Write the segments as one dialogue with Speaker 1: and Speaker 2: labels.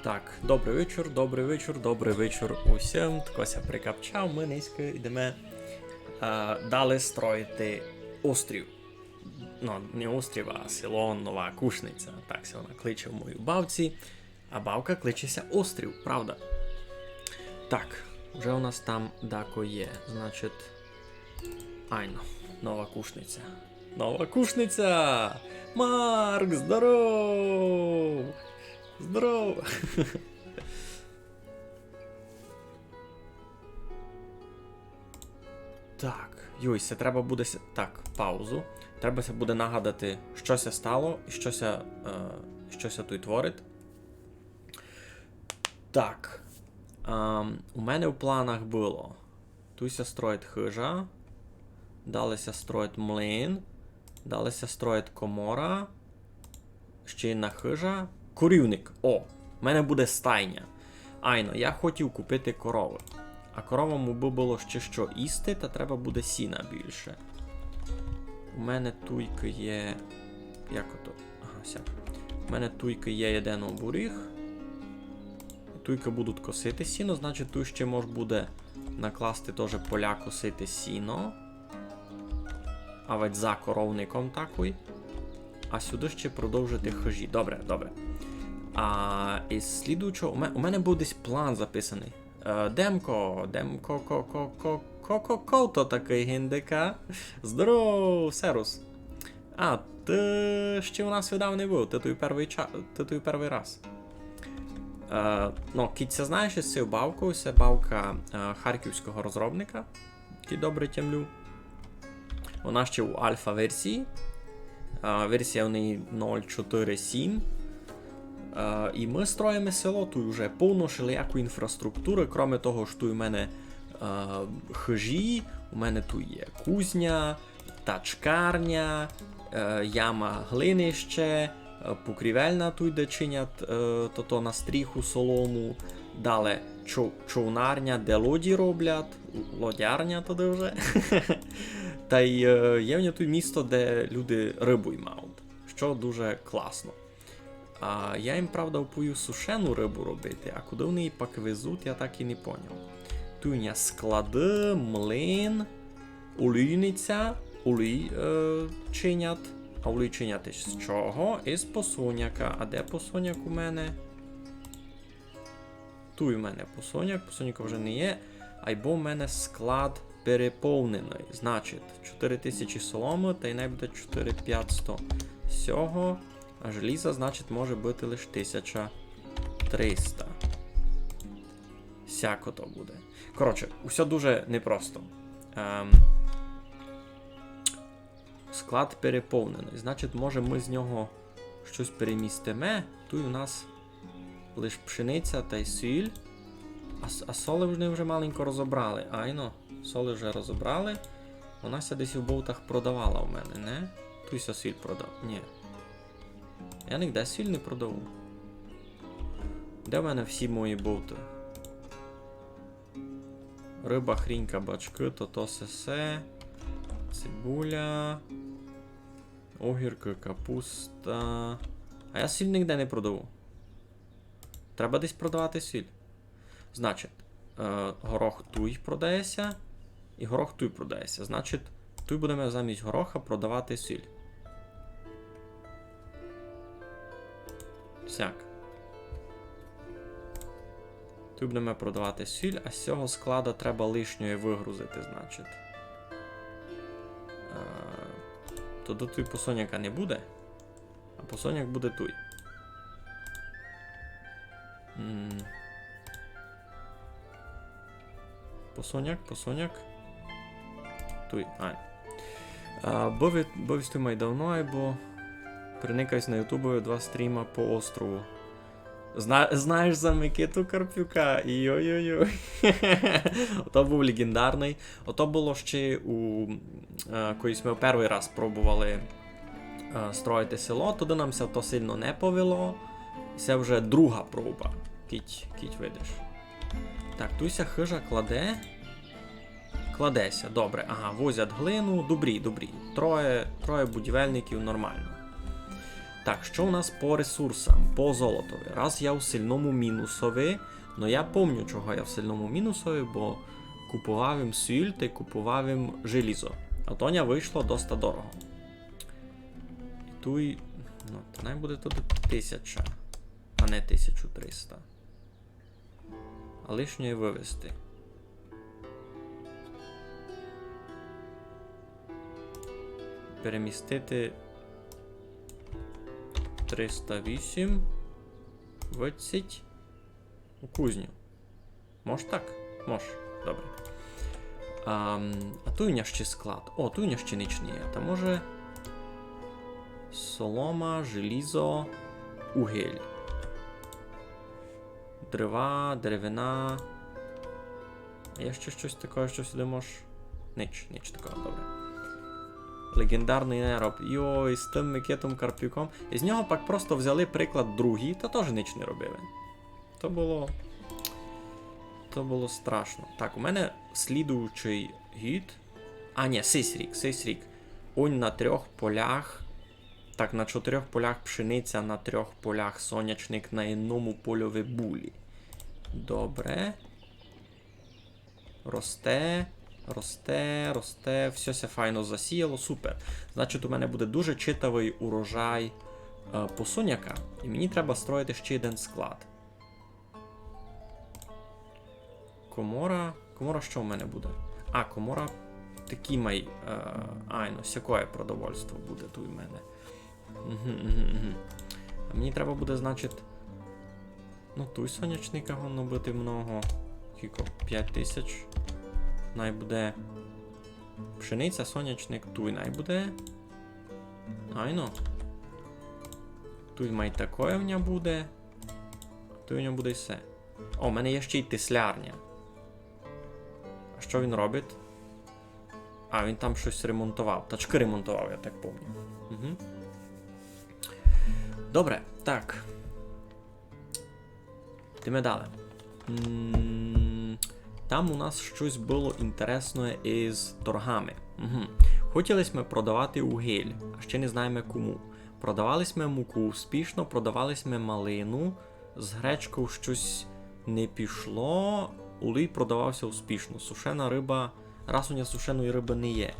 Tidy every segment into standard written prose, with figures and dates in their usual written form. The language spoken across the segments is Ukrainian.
Speaker 1: Так, добрий вечір усім. Ткося прикапчав, ми низько йдемо далі строїти острів. Ну, не острів, а село Нова Кушниця. Так се вона кличе в моїй бабці, а бабка кличеся острів, правда? Так, вже у нас там дако є, значить... Айно, Нова Кушниця. Нова Кушниця! Марк, здоров! Здорово! Так, Юйся, треба буде... Так, паузу. Треба буде нагадати, щося стало і щося тут творить. Так. У мене в планах було туся строїть хижа, далися строїть млин, далися строїть комора, ще одна хижа, корівник. О, в мене буде стайня. Айно, я хотів купити корови. А коровам би було ще що їсти, та треба буде сіна більше. У мене туйки є... Як ото? Ага, сяк. У мене туйки є один обуріг. Туйки будуть косити сіно, значить тут ще може буде накласти теж поля косити сіно. А ведь за коровником такий. А сюди ще продовжити хижі. Добре, добре. А із слідуючого... У мене був десь план записаний. Демко, то такий гіндика. Здоров, Серус. А, ти ще у нас віддав не був, ти той перший раз. Ну, кіця знаєш із цю бавку, це бавка харківського розробника, який добре тямлю. Вона ще у альфа-версії. Версія у неї 0.4.7. І ми строїмо село, тут вже повно шиляку інфраструктури, крім того, що тут у мене хижі, у мене тут є кузня, тачкарня, яма глинище, покрівельна тут, де чинять то на стріху солому, далі човнарня, де лоді роблять, лодярня туди вже. Та й є в нього тут місто, де люди рибу мають, що дуже класно. Я їм, правда, впою сушену рибу робити, а куди вони її пак везуть, я так і не поняв. Тут у мене склади, млин, олійниця, олій чинять. А олій чиняти з чого? Із посоняка. А де посоняк у мене? Тут у мене посоняка вже не є. Айбо в мене склад переповнений. Значить, 4000 соломи, та й не буде 4500 всього. А желіза, значить, може бути лише 1300. Сяко то буде. Коротше, усе дуже непросто. Склад переповнений. Значить, може ми з нього щось перемістимо. Тут у нас лише пшениця та й сіль. А соли вони вже маленько розібрали. Айно, соли вже розібрали. Вона ся десь у болтах продавала у мене, не? Тут ся сіль продав. Ні. Я ніде сіль не продаву. Де в мене всі мої болти? Риба, хрінь, кабачки, то сесе, цибуля, огірки, капуста. А я сіль ніде не продаву. Треба десь продавати сіль. Значить, горох туй продається і горох туй продається. Значить, туй будемо замість гороха продавати сіль. Сяк. Тут будемо продавати сіль, а з цього складу треба лишньої вигрузити, значить. То до туй посоняка не буде, а посоняк буде туй. Посоняк. Туй, Бовість май давно, або приникаюсь на ютубові 2 стріма по острову. Знаєш за Микиту Карпюка? Йой-йой-йой. Ото був легендарний. Ото було ще колись ми перший раз пробували строїти село, туди нам все то сильно не повело. Це вже друга проба. Кіть видиш. Так, туся хижа кладеся, добре. Ага, возять глину, добрі. Троє будівельників, нормально. Так, що у нас по ресурсам, по золотові? Раз я у сильному мінусові, но я помню, чого я в сильному мінусові, бо купував їм сіль та купував їм желізо. А тоня вийшло доста дорого. І туй, ну, то най буде тут 1000, а не 1300. А лишньої вивезти. Перемістити 308 20 у кузню. Мож так? Мож. Добре. А туйня ще склад. О, туйня ще нічний є. Та може солома, желізо, угіль. Дерева, деревина. А є ще щось таке, що сюди мож? Ніч такого, добре. Легендарний нероб. Йой, з тим Микитом Карпюком. І з нього пак просто взяли приклад другий, та теж ніч не робили. То було страшно. Так, у мене слідуючий гід. А, ні, сись рік. Он на 3 полях. Так, на 4 полях пшениця, на 3 полях сонячник, на одному польові булі. Добре. Росте. Все файно засіяло, супер. Значить, у мене буде дуже читавий урожай посуняка. І мені треба строїти ще один склад. Комора, що в мене буде? А, комора такий май. Ну, всякое продовольство буде тут у мене. А мені треба буде, значить. Ну, той сонячника воно бити много. Кіко? 5000. Най буде. Пшениця, сонячник, туй най буде. Айно. Туй май такое в нього буде. Туй в нього буде і все. О, у мене є ще й теслярня. А що він робить? А, він там щось ремонтував. Тачки ремонтував, я так пам'ятаю. Угу. Добре, так. Йдемо далі. Там у нас щось було інтересне із торгами. Угу. Хотіли ми продавати угіль, а ще не знаємо кому. Продавали ми муку успішно, продавали ми малину, з гречкою щось не пішло, улій продавався успішно. Сушена риба, раз у нього сушеної риби не є.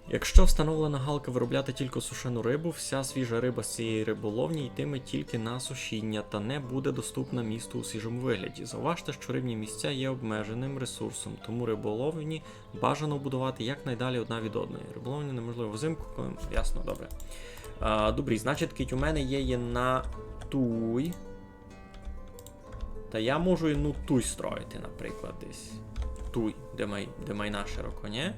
Speaker 1: Якщо встановлена галка виробляти тільки сушену рибу, вся свіжа риба з цієї риболовні йтиме тільки на сушіння та не буде доступна місту у свіжому вигляді. Зауважте, що рибні місця є обмеженим ресурсом, тому риболовні бажано будувати якнайдалі одна від одної. Риболовні неможливо взимку, коли... Ясно, добре. Добре, значить, кить у мене є на туй. Та я можу і ну туй строїти, наприклад, десь. Туй, де майна широко, ні?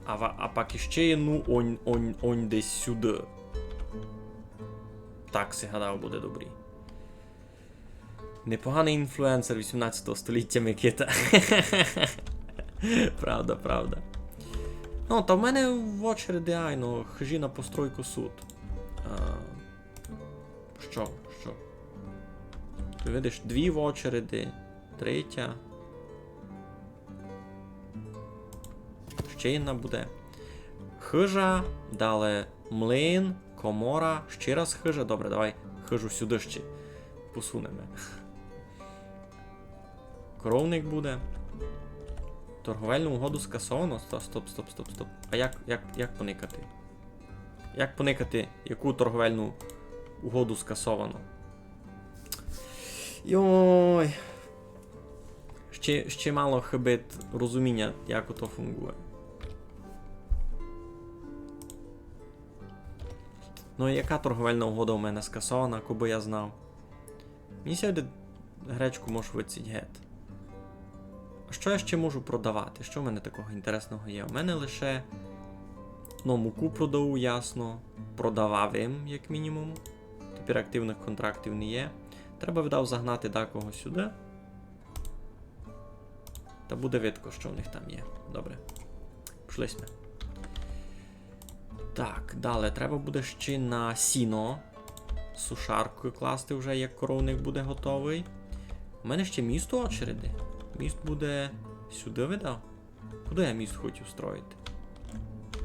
Speaker 1: А пак іще є, ну, онь десь сюди. Так, си гадав, буде добрий. Непоганий інфлюенсер 18 століття Микита. Правда. Ну, та в мене в очереді, айно, хижі на постройку суд. Що? Ти видиш, 2 в очереді, 3. Ще одна буде. Хижа, далі млин, комора, ще раз хижа. Добре, давай хижу сюди ще посунемо. Коровник буде. Торговельну угоду скасовано. Стоп. А як поникати? Як поникати, яку торговельну угоду скасовано? Йой. Ще мало хибит розуміння, як ото фунгує. Ну і яка торговельна угода у мене скасована, коби я знав? Мені сьогодні гречку можу виціть гет. А що я ще можу продавати? Що в мене такого інтересного є? У мене лише... Ну, муку продаю, ясно. Продавав їм, як мінімум. Тепер активних контрактів не є. Треба видав загнати декого сюди. Та буде видко, що в них там є. Добре. Пішли ми. Так, далі. Треба буде ще на сіно сушаркою класти вже, як коровник буде готовий. У мене ще місто очереди. Міст буде сюди видав. Куди я міст хочу строїти?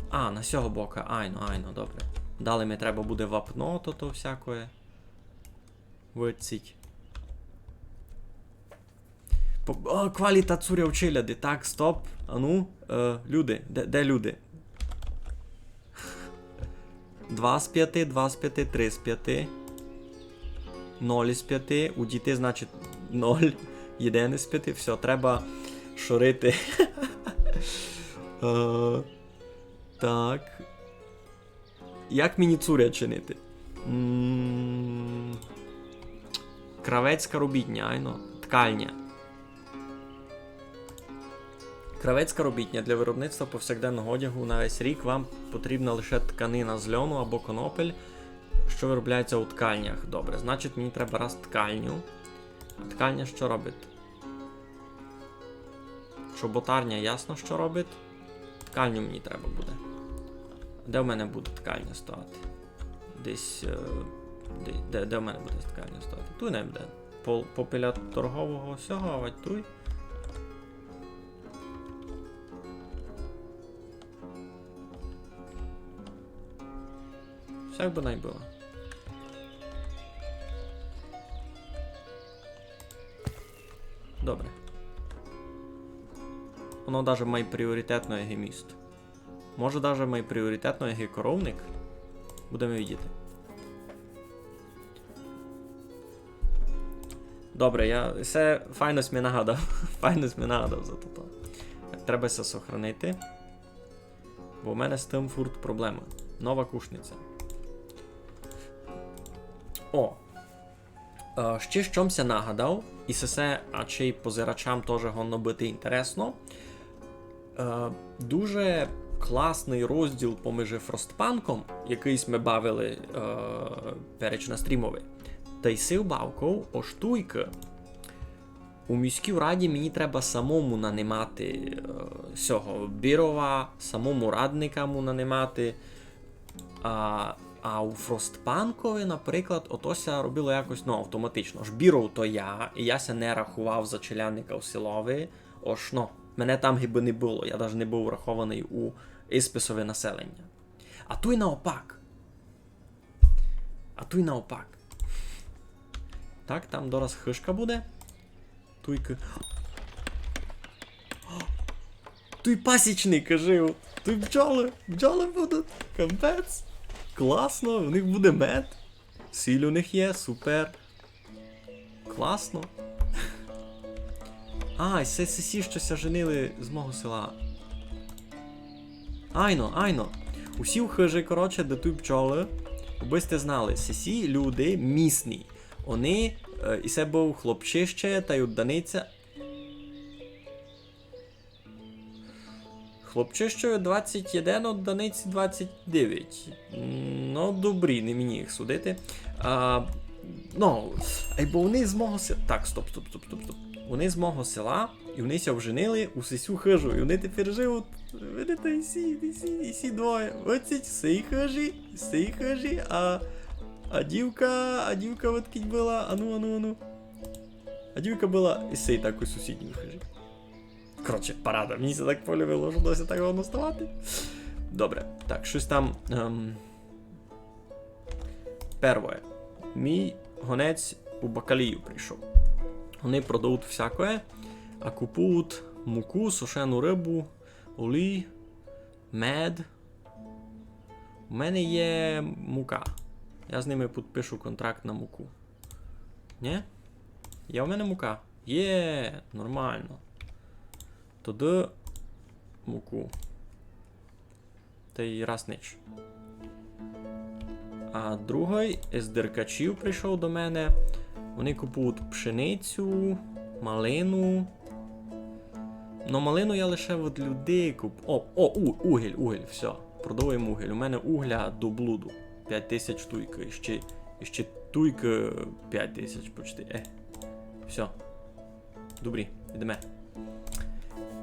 Speaker 1: А, на сього бока. Айно, добре. Далі мені треба буде вапно, то всякое. Виціть. О, кваліта цуря челяди. Так, стоп. Ану, люди. Де люди? 2 з 5, 2 з 5, 3 з 5. 0 із 5. У дітей, значить, 0. 1 із 5. Все, треба шорити. Так. Як мені цуря чинити? Кравецька робітня, айно. Ткальня. Кравецька робітня для виробництва повсякденного одягу на весь рік вам потрібна лише тканина з льону або конопель, що виробляється у ткальнях. Добре, значить мені треба раз ткальню. А ткальня що робить? Чоботарня ясно, що робить. Ткальню мені треба буде. Де в мене буде ткальня стояти? Десь... Де в мене буде ткальня стояти? Тут не буде. Попіля торгового всього, а туй. Всяк би найбило. Добре. Воно даже має пріоритетно є міст. Може даже має пріоритетно є коровник. Будемо видіти. Добре, я все файно смі нагадав. Файно смі нагадав за то. Треба це сохранити. Бо в мене з тим фурт проблема. Нова кушниця. О! Ще щомся нагадав, і все, а чи й позирачам теж гонно бити інтересно. Дуже класний розділ поміж Фростпанком, якийсь ми бавили переч на стрімові, та й сив бавков о штуйки. У міській раді мені треба самому нанимати сього бірова, самому радникам нанимати. А у Фростпанкові, наприклад, отося робило якось, автоматично. Ж біров то я, і яся не рахував за челянника у силові. Мене там гіби не було, я навіть не був врахований у ісписове населення. А туй наопак. Так, там дораз хишка буде. Туйки. Туй пасічник жив. Туй бджоли будуть. Капець. Класно, у них буде мед. Сіль у них є, супер. Класно. І сесі щось женили з мого села. Айно. Усі хижі, коротше, де тут пчоли. Ви сте знали, сесі люди місні. Вони, і це був хлопчище та й одданиця. Хлопчищою 21, одданиці 29. Добрі, не мені їх судити. Бо вони з мого села... Так, стоп. Вони з мого села, і вони ся вженили у сесю хижу, і вони тепер живуть, видите, і сі двоє. Оці сей хижі, а дівка от кіть була, ану. А дівка була і сей так у сусідній хижі. Коротше, парада, мені це так полюбило, що досі так воно ставати. Добре, так, щось там... Первое. Мій гонець у Бакалію прийшов. Вони продають всякое, а купують муку, сушену рибу, олій, мед. У мене є мука. Я з ними підпишу контракт на муку. Ні? Є у мене мука? Є, нормально. Тоді муку. Та й раз ніч. А другий з деркачів прийшов до мене. Вони купують пшеницю, малину. Малину я лише від людей купую. Угіль, все. Продовуємо угіль. У мене угля до блуду. 5000 туйки. І ще туйки 5000 почти. Все. Добрі, йдемо.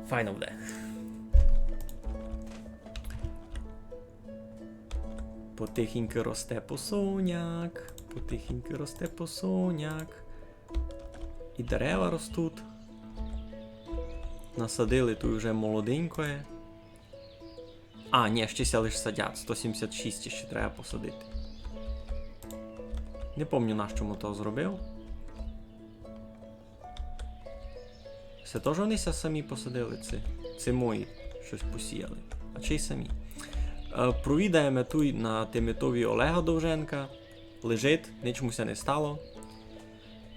Speaker 1: Файно буде. Потихеньки росте посоняк. І дерева ростуть. Насадили тут вже молоденькое. А, ні, ще ся лише садять. 176 ще треба посадити. Не пам'ятаю, на чому то зробив. Це теж вони самі посадили? Це мої щось посіяли. А чи й самі? Провідаємо тут на Тимитові Олега Довженка. Лежить, нічомуся не стало.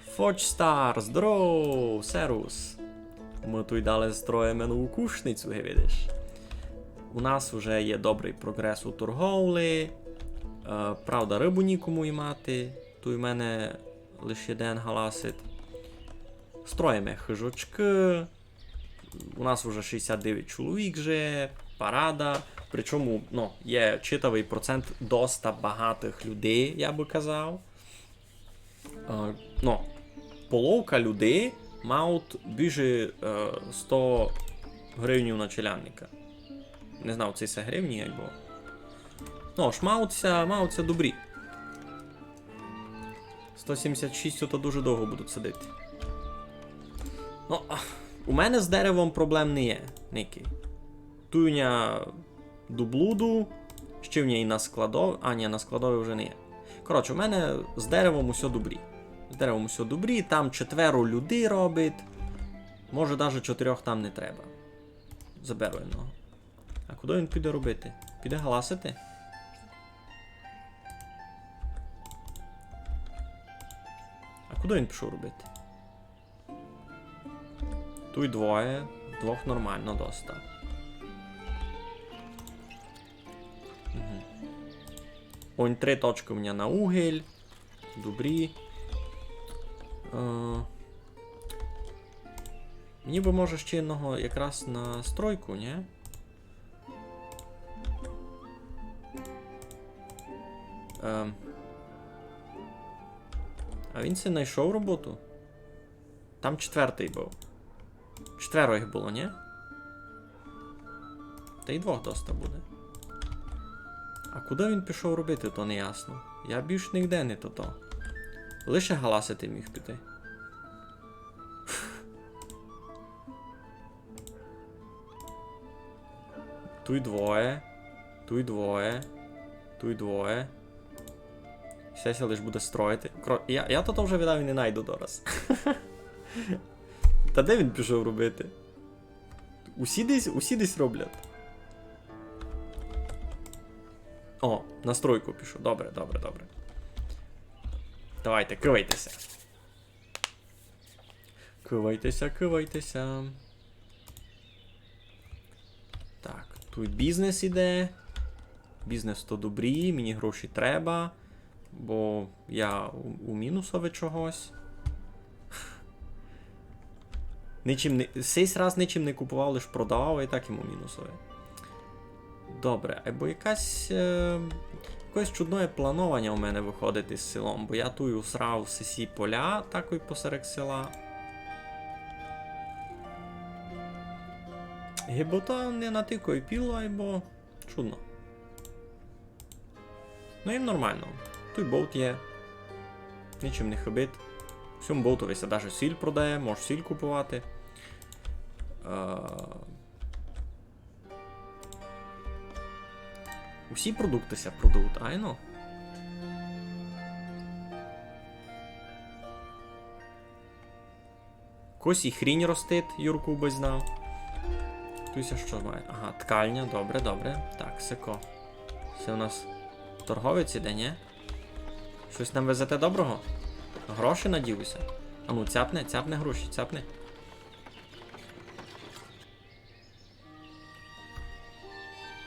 Speaker 1: Фочстар, здоров, серус. Ми тут далі строїмо нову кушницю, видиш. У нас вже є добрий прогрес у торговлі. Правда, рибу нікому й мати. Тут у мене лише один галасить. Строїмо хижочки. У нас вже 69 чоловік же. Парада. Причому, є читавий процент доста багатих людей, я би казав. Половка людей мають більше 100 гривень на челянника. Не знав, це гривні, або... мауться добрі. 176 то дуже довго будуть сидіти. У мене з деревом проблем не є, ніякий. Туйня дублуду, ще в ній на складові, на складові вже не є. Коротше, у мене з деревом усе добрі. Там 4 людей робить. Може навіть 4 там не треба. Заберу одного. А куди він піде робити? Піде галасити? А куди він пішов робити? Тут двох нормально доста. Он 3 точки у мене на угіль. Добрі. Мені би може ще одного якраз на стройку, ні? А він це знайшов роботу? Там 4-й був. 4 їх було, ні? Та й 2 доста буде. А куди він пішов робити, то не ясно. Я більш ніде не то. Лише галасити міг піти. Тут двоє. Сеся лиш буде строїти. Я то вже віддав і не найду дораз. Та де він пішов робити? Усі десь роблять. О, на стройку пішов. Добре. Давайте, кивайтеся. Кивайтеся. Так, тут бізнес іде. Бізнес то добрий, мені гроші треба. Бо я у мінусові чогось. Сей раз нічим не купував, лиш продавав, і так йому мінусові. Добре, або якесь чудне планування у мене виходить із селом, бо я тую срав всі поля, такої посеред села. Гібота не натикає піло, або чудно. Їм нормально. Той болт є. Нічим не хибить. Всьому болтові се навіть сіль продає, можеш сіль купувати. Усі продукти ся продають, айно? Кось і хрінь ростить, Юрку би знав. Туйся що має? Ага, ткальня, добре. Так, секо. Це у нас торговець іде, ні? Щось нам везете доброго? Гроші наділися? А ну, цяпне гроші, цяпне.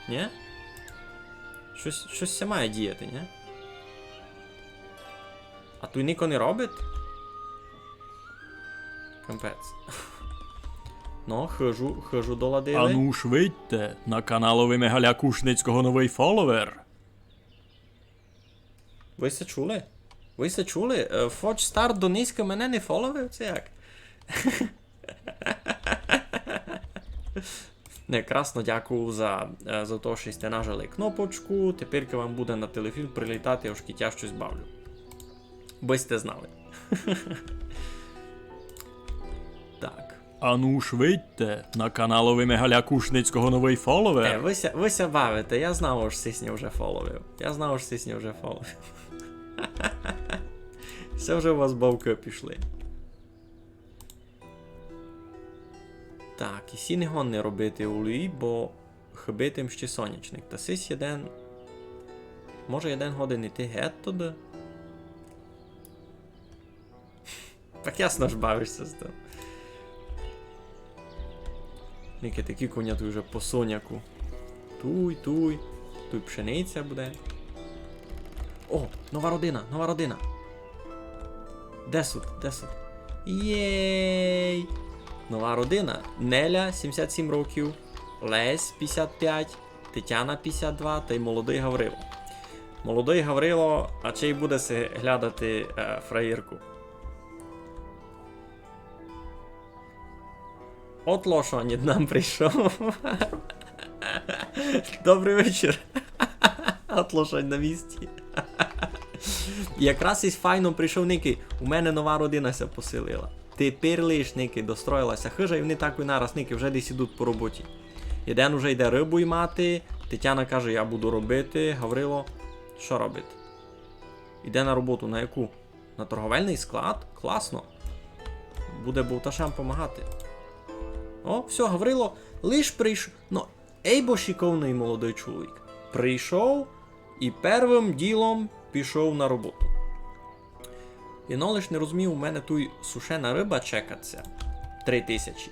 Speaker 1: Ні? Щось це має діяти, ні? А тут ніко не робить? Капець. Хижу доладили.
Speaker 2: Ану швидьте, на каналові Мегаля Кушницького новий фоловер.
Speaker 1: Ви це чули? Фочстар Донецька мене не фоловив? Це як? Не, красно дякую за те, що сте нажали кнопочку. Тепер вам буде на телефон прилітати, я ж я щось бавлю. Бо сте знали. Так.
Speaker 2: Ану ж вийдьте, на каналові Мегаля Кушницького новий фоловер.
Speaker 1: Ви бавите, я знав, що Сисня вже фоловив. Все вже у вас бавки пішли. Так, і сі не гонне робити у Луї, бо хибитим ще сонячник. Та сись один... Може один годин іти геть туди? Так ясно ж бавишся з тим. Ніки такі коня тут вже по соняку. Туй пшениця буде. О, нова родина. Де суд? Єй! Нова родина. Неля, 77 років, Лесь, 55, Тетяна, 52 та й молодий Гаврило. Молодий Гаврило, а чи й буде се глядати фраєрку? От лошо нам прийшов. Добрий вечір. От лошадь на місці. Якраз із файно прийшов Ники. У мене нова родина ся поселила. Тепер лиш Ники достроїлася хижа, і вони так і нараз Ники вже десь ідуть по роботі. Один уже йде рибу ймати, Тетяна каже, я буду робити. Гаврило, що робить? Іде на роботу, на яку? На торговельний склад? Класно. Буде Бовташам помагати. О, все, Гаврило, лиш прийшов. Ну, ейбо шиковний молодий чоловік. Прийшов і первим ділом пішов на роботу. І но лиш не розумів, у мене тут сушена риба чекаться 3000.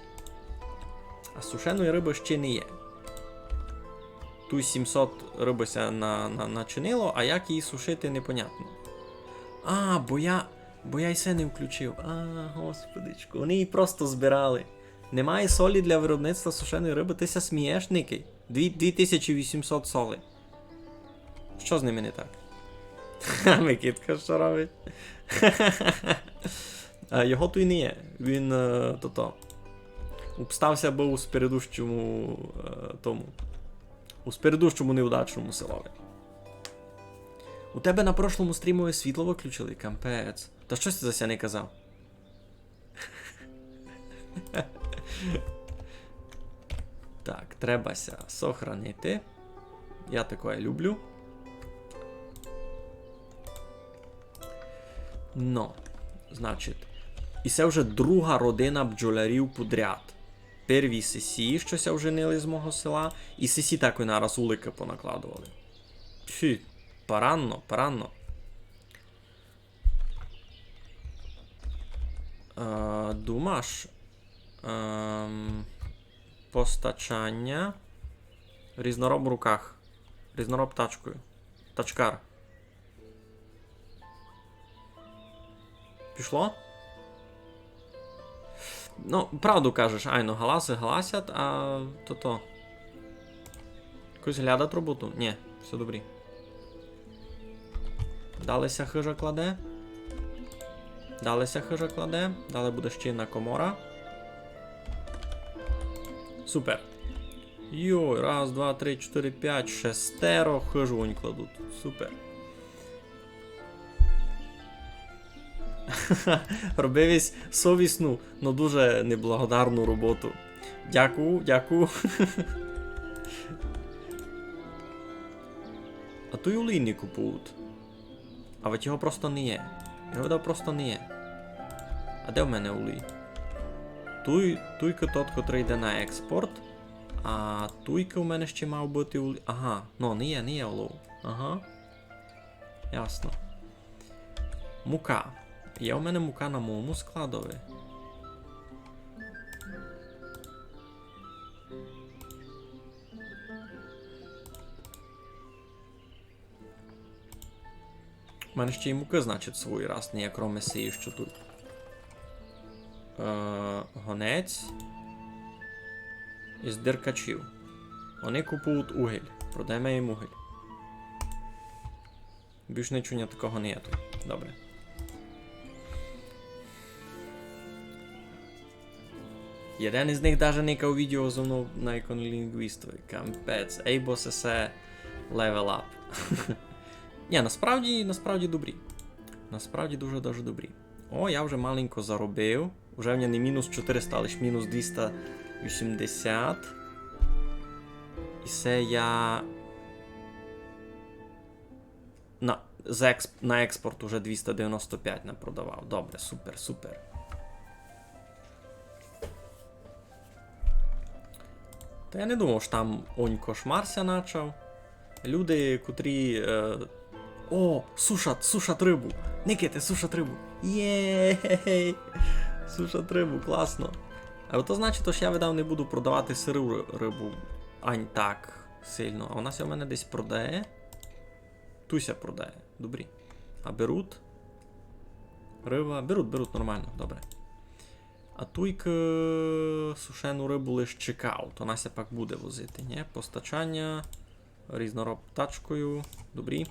Speaker 1: А сушеної риби ще не є. Тут 700 рибися начинило, а як її сушити, непонятно. А, бо я й се не включив. А, господичку, вони її просто збирали. Немає солі для виробництва сушеної риби, ти ся смієш, Ники? 2800 соли. Що з ними не так? Микитка що робить? Його тут і не є. Він обстався був у спередущому у спередущому неудачному селові. У тебе на прошлому стрімові світло виключили? Кампець. Та щось ти за ся не казав? Так, требася сохранити. Я таке люблю. Ну, значить, і це вже друга родина бджолярів подряд. Перві сесі, що ся вженили з мого села, і сесі такої нараз улики понакладували. Фі, поранно. Думаш, постачання, різнороб в руках, різнороб тачкою, тачкар. Пішло? Ну, правду кажеш, айно, галаси галасять, а то. Якось глядать роботу? Ні, все добрі. Далися хижа кладе. Далі буде ще одна комора. Супер. Йой, раз, два, три, 4, 5, 6 хижонь кладуть. Супер. Робивись совісну, но дуже неблагодарну роботу. Дякую. А то й улій не купують. А ведь його просто не є. А де в мене улій? Туйка тот, котрий йде на експорт. А туйка у мене ще мав бути улій. Ага, ну не є улов. Ага. Ясно. Мука. Є у мене мука на моєму складові. У мене ще й муки, значить, свій раз, не як ромесії, що тут. Гонець із диркачів. Вони купують угіль. Продаємо їм угіль. Більш нічого такого не є тут. Добре. Jeden із них даже не у відео зо мною на іконолінгвістові. Кампець. Ейбо сесе level up. Ні, насправді добрі. Насправді дуже добрі. О, я вже маленько заробив. Уже в мене не мінус 400, а лише мінус 280. І це я... На експорт уже 295 не продавав. Добре, супер, супер. Та я не думав, що там онь кошмарся начав. Люди, котрі... О, сушать рибу. Никити, сушать рибу. Єй! Сушать рибу, класно. А то значить, що я видав не буду продавати сиру рибу. Ань так сильно. А вона ся в мене десь продає. Туся продає. Добрі. А беруть? Риба. Беруть нормально, добре. А туйка сушену рибу лиш чекаут. Вона ся пак буде возити, ні? Постачання. Різнороб тачкою. Добрі.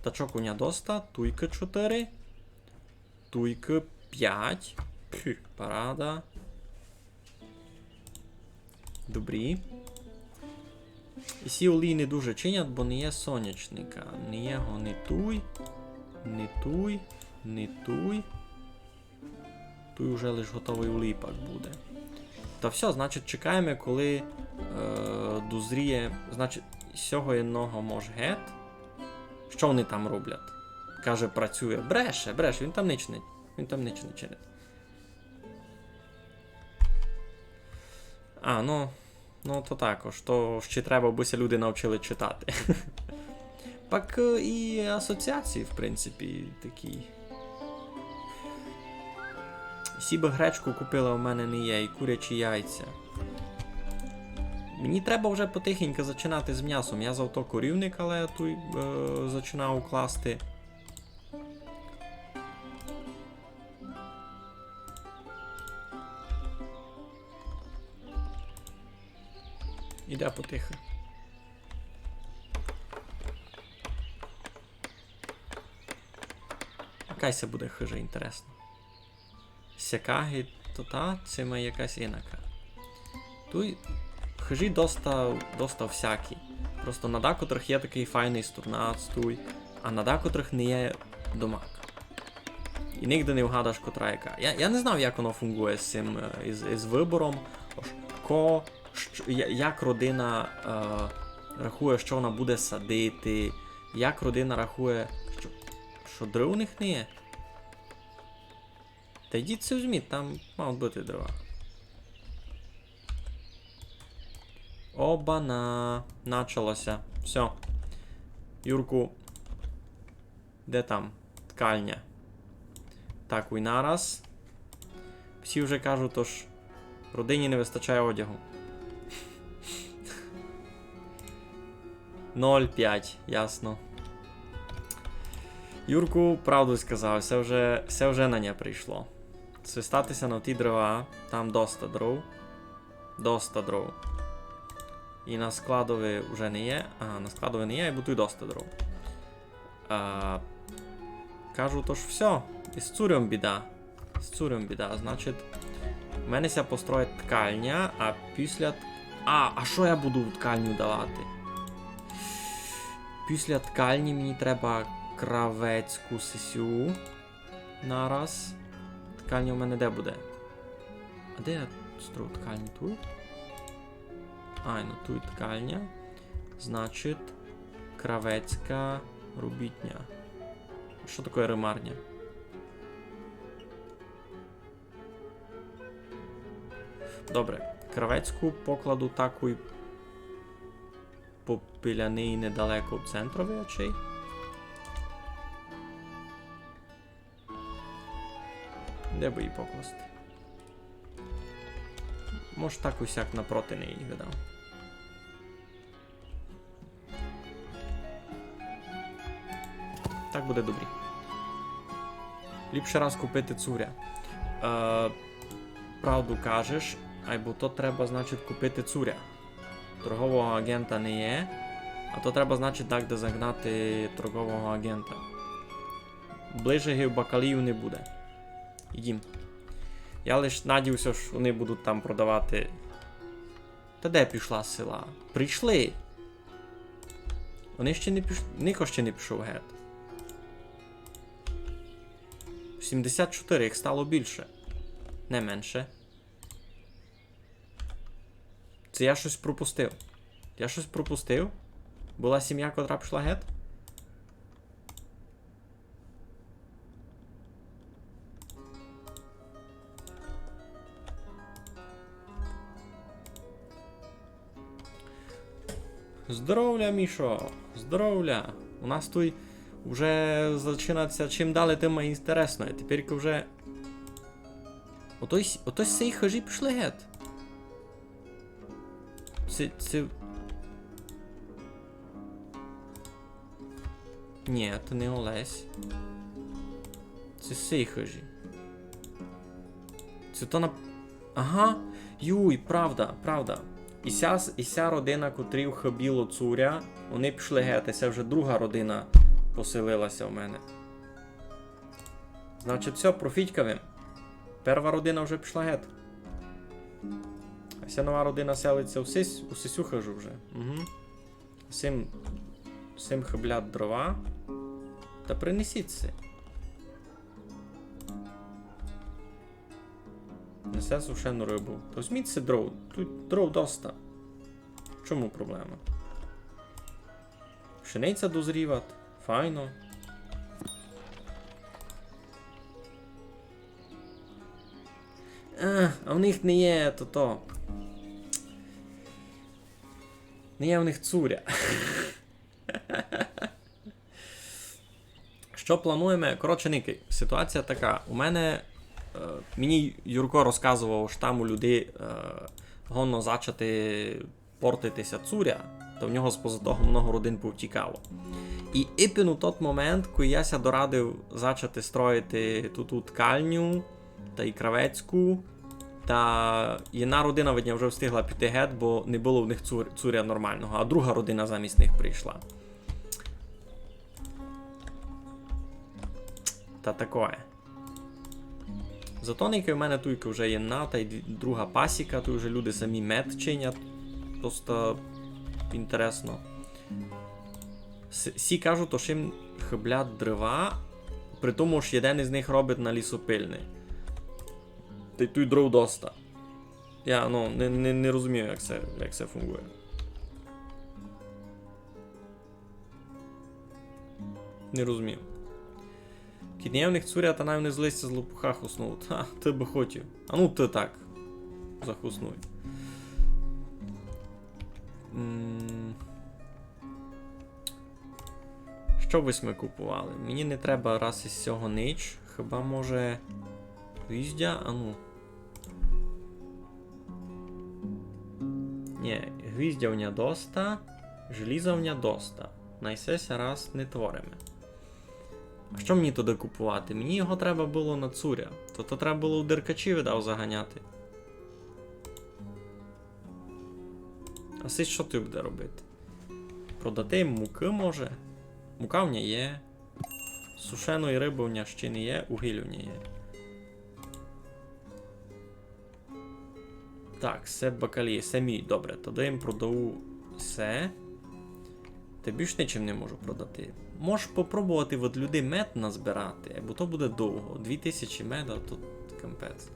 Speaker 1: Тачок у нього доста. Туйка 4. Туйка 5. Пф, парада. Добрі. І сі олії не дуже чинять, бо не є сонячника. Не є його не туй. Не туй. Не туй. Туй вже лиш готовий олій пак буде. Та все, значить чекаємо, коли дозріє. Значить, сього одного може гет. Що вони там роблять? Каже, працює. Бреше, він там ніч не. Він там ніч не чинить. А, ну то також. То ще треба, аби люди навчили читати. Пак і асоціації, в принципі, такі. Сіби гречку купила, у мене не є, і курячі яйця. Мені треба вже потихеньку зачинати з м'ясом. Я завто корівник, але тут зачинав класти. Іде потихо. Якась буде хижа, інтересно. Сякаги, то та, це має якась інака. Тут хижі доста всякі. Просто на декотрих є такий файний стурнацтуй, а на декотрих не є домак. І нігде не вгадаш, котра яка. Я не знав, як воно фунгує з цим, із вибором. Як родина рахує, що вона буде садити, як родина рахує, що дров у них не є. Та йдіть це візьміть, там мають бути дрова. Обана. Началося. Все. Юрку. Де там? Ткальня. Так, уй нараз. Всі вже кажуть, тож родині не вистачає одягу. 0,5, ясно. Юрку правду сказав, все вже на нє прийшло. Свистатися на ті дрова, там доста дров. Доста дров. І на складові вже не є. Ага, на складові не є, і буде доста дров. Кажу, тож все. І з цурем біда. З цурем біда. Значить, в мене ся построїть ткальня, а після... А що я буду в ткальню давати? Після ткальні мені треба кравецьку сесю. Нараз. Ткальня у мене де буде? А де я строю ткальню? Тут? Ну тут ткальня. Значить, кравецька робітня. Що таке римарня? Добре. Кравецьку покладу таку й попиляний недалеко в центрові очей. Де би її покласти? Може так усяк напроти неї видав. Так буде добрі. Ліпше раз купити цуря. Правду кажеш, бо то треба, значить, купити цуря. Торгового агента не є, а то треба, значить, так, де загнати торгового агента. Ближе бакалію не буде. Ідім. Я лиш надіюся, що вони будуть там продавати. Та де пішла з села? Прийшли! Вони ще не пішли. Ніко ще не пішов гет. 74, їх стало більше. Не менше. Це я щось пропустив. Я щось пропустив? Була сім'я, котра пішла геть? Здоровля, Мішо! Здоровля! У нас тут вже починається чим далі, тим інтересно. Тепер вже... Отось цей хажі пішли геть. Це... Ні, це не Олесь. Це цей хажі. Це то на... Ага! Юй, правда. І ся родина, котрі вхабіло цуря, вони пішли геть, це вже друга родина поселилася в мене. Значить, все, профітькавим. Перша родина вже пішла геть. А вся нова родина селиться у сисю хожу вже. Угу. Сим хаблять дрова. Та принесіть це. Несе сушену рибу. То візьміть це дров. Тут дров доста. В чому проблема? Пшениця дозріват. Файно. А в них не є то. Не є в них цуря. Що плануємо? Коротше, Ники, ситуація така. У мене... Мені Юрко розказував, що там у людей гонно зачати портитися цуря, то в нього споза того много родин повтікало. І іпін у той момент, коли я ся дорадив зачати строїти тут ткальню та і кравецьку, та одна родина видня вже встигла піти геть, бо не було в них цуря нормального, а друга родина замість них прийшла. Та такое. Зато в мене тут вже є та й друга пасіка, тут вже люди самі мед чинять. Просто інтересно. Всі кажуть, що їм хиблять дерева, при тому ж один із них робить на лісопильний. Та й тут дров доста. Я не розумію, як це функує. Не розумію. Кіднєвних цуря та навіть не з листя з лопуха хуснуть. Ха, ти би хотів. А ну ти так. Захуснуй. Що би ми купували? Мені не треба раз із цього нич. Хіба може... Гвіздя? А ну. Ні, гвіздя в ня доста. Желіза в ня доста. Найсеся раз не творимо. А що мені туди купувати? Мені його треба було на цуря. То треба було в деркачі видав заганяти. А си що ти буде робити? Продати їм муки може? Мука в ній є. Сушеної риби в ній ще не є, угіль в ній є. Так, це бакалії, це мій, добре. Тоді їм продаю це. Та більш нічим не можу продати. Можеш попробувати від людей мед назбирати, бо то буде довго. 2000 меда, тут кампець.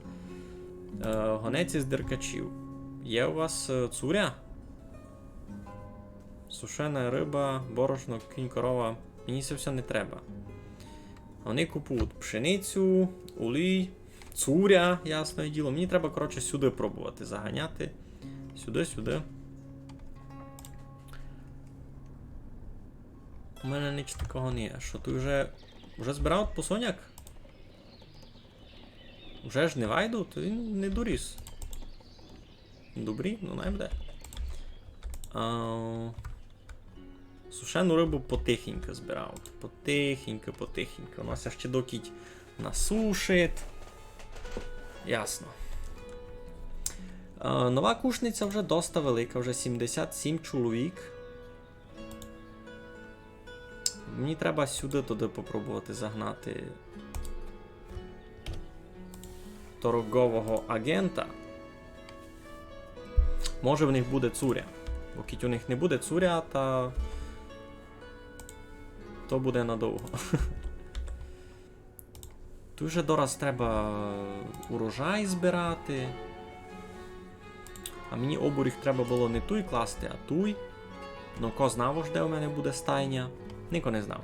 Speaker 1: Гонець із деркачів. Є у вас цуря? Сушена риба, борошно, кінь, корова. Мені це все не треба. Вони купують пшеницю, олій, цуря, ясне діло. Мені треба, коротше, сюди пробувати заганяти. Сюди. У мене ніч такого не є. Що ти вже збирав посоняк? Вже ж не вайду, то він не доріс. Добрі, ну найбуде. Сушену рибу потихеньку збирав. Потихеньку. У нас ще докіть насушить. Ясно. Нова кушниця вже доста велика, вже 77 чоловік. Мені треба сюди туди попробувати загнати торгового агента. Може в них буде цуря. Бо кіть у них не буде цуря, то буде надовго. Тут вже дораз треба урожай збирати. А мені обуріх треба було не туй класти, а туй. Ну, ко знав, де у мене буде стайня. Ніко не знав.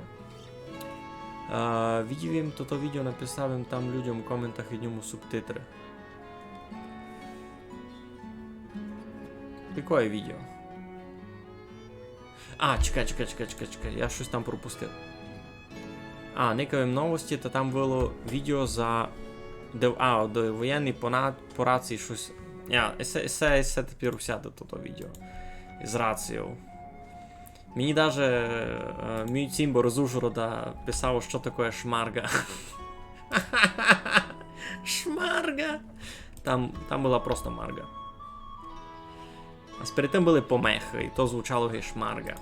Speaker 1: Видів їм то відео, написав їм там людям у коментах від ньому субтитри. Якое відео? А, чекай, я щось там пропустив. Никовим новості, то там було відео за... де воєнний по рації щось... Це тепер усяде то відео. З рацією. Мені даже мій Цімбор з Ужгорода писав, що таке шмарга. Шмарга! Там була просто марга. А перед тим були помехи, і то звучало як шмарга.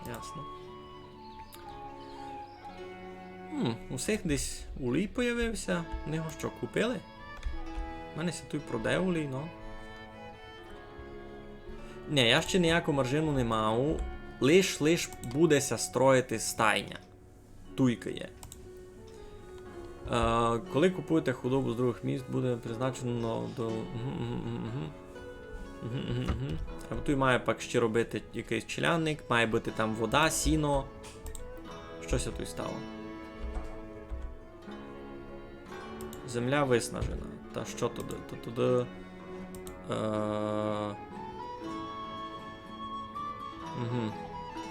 Speaker 1: Ясно. Усіх десь улій появився. Вони його що, купили? У мене тут проде улій, ну. Не, я ще ніяку маржину не мав. Лиш будеся строїти стайня. Туйка є. Коли купуєте худобу з других міст, буде призначено до... Тут має пак ще робити якийсь челянник, має бути там вода, сіно. Щось тут стало. Земля виснажена. Та що туди? Туди...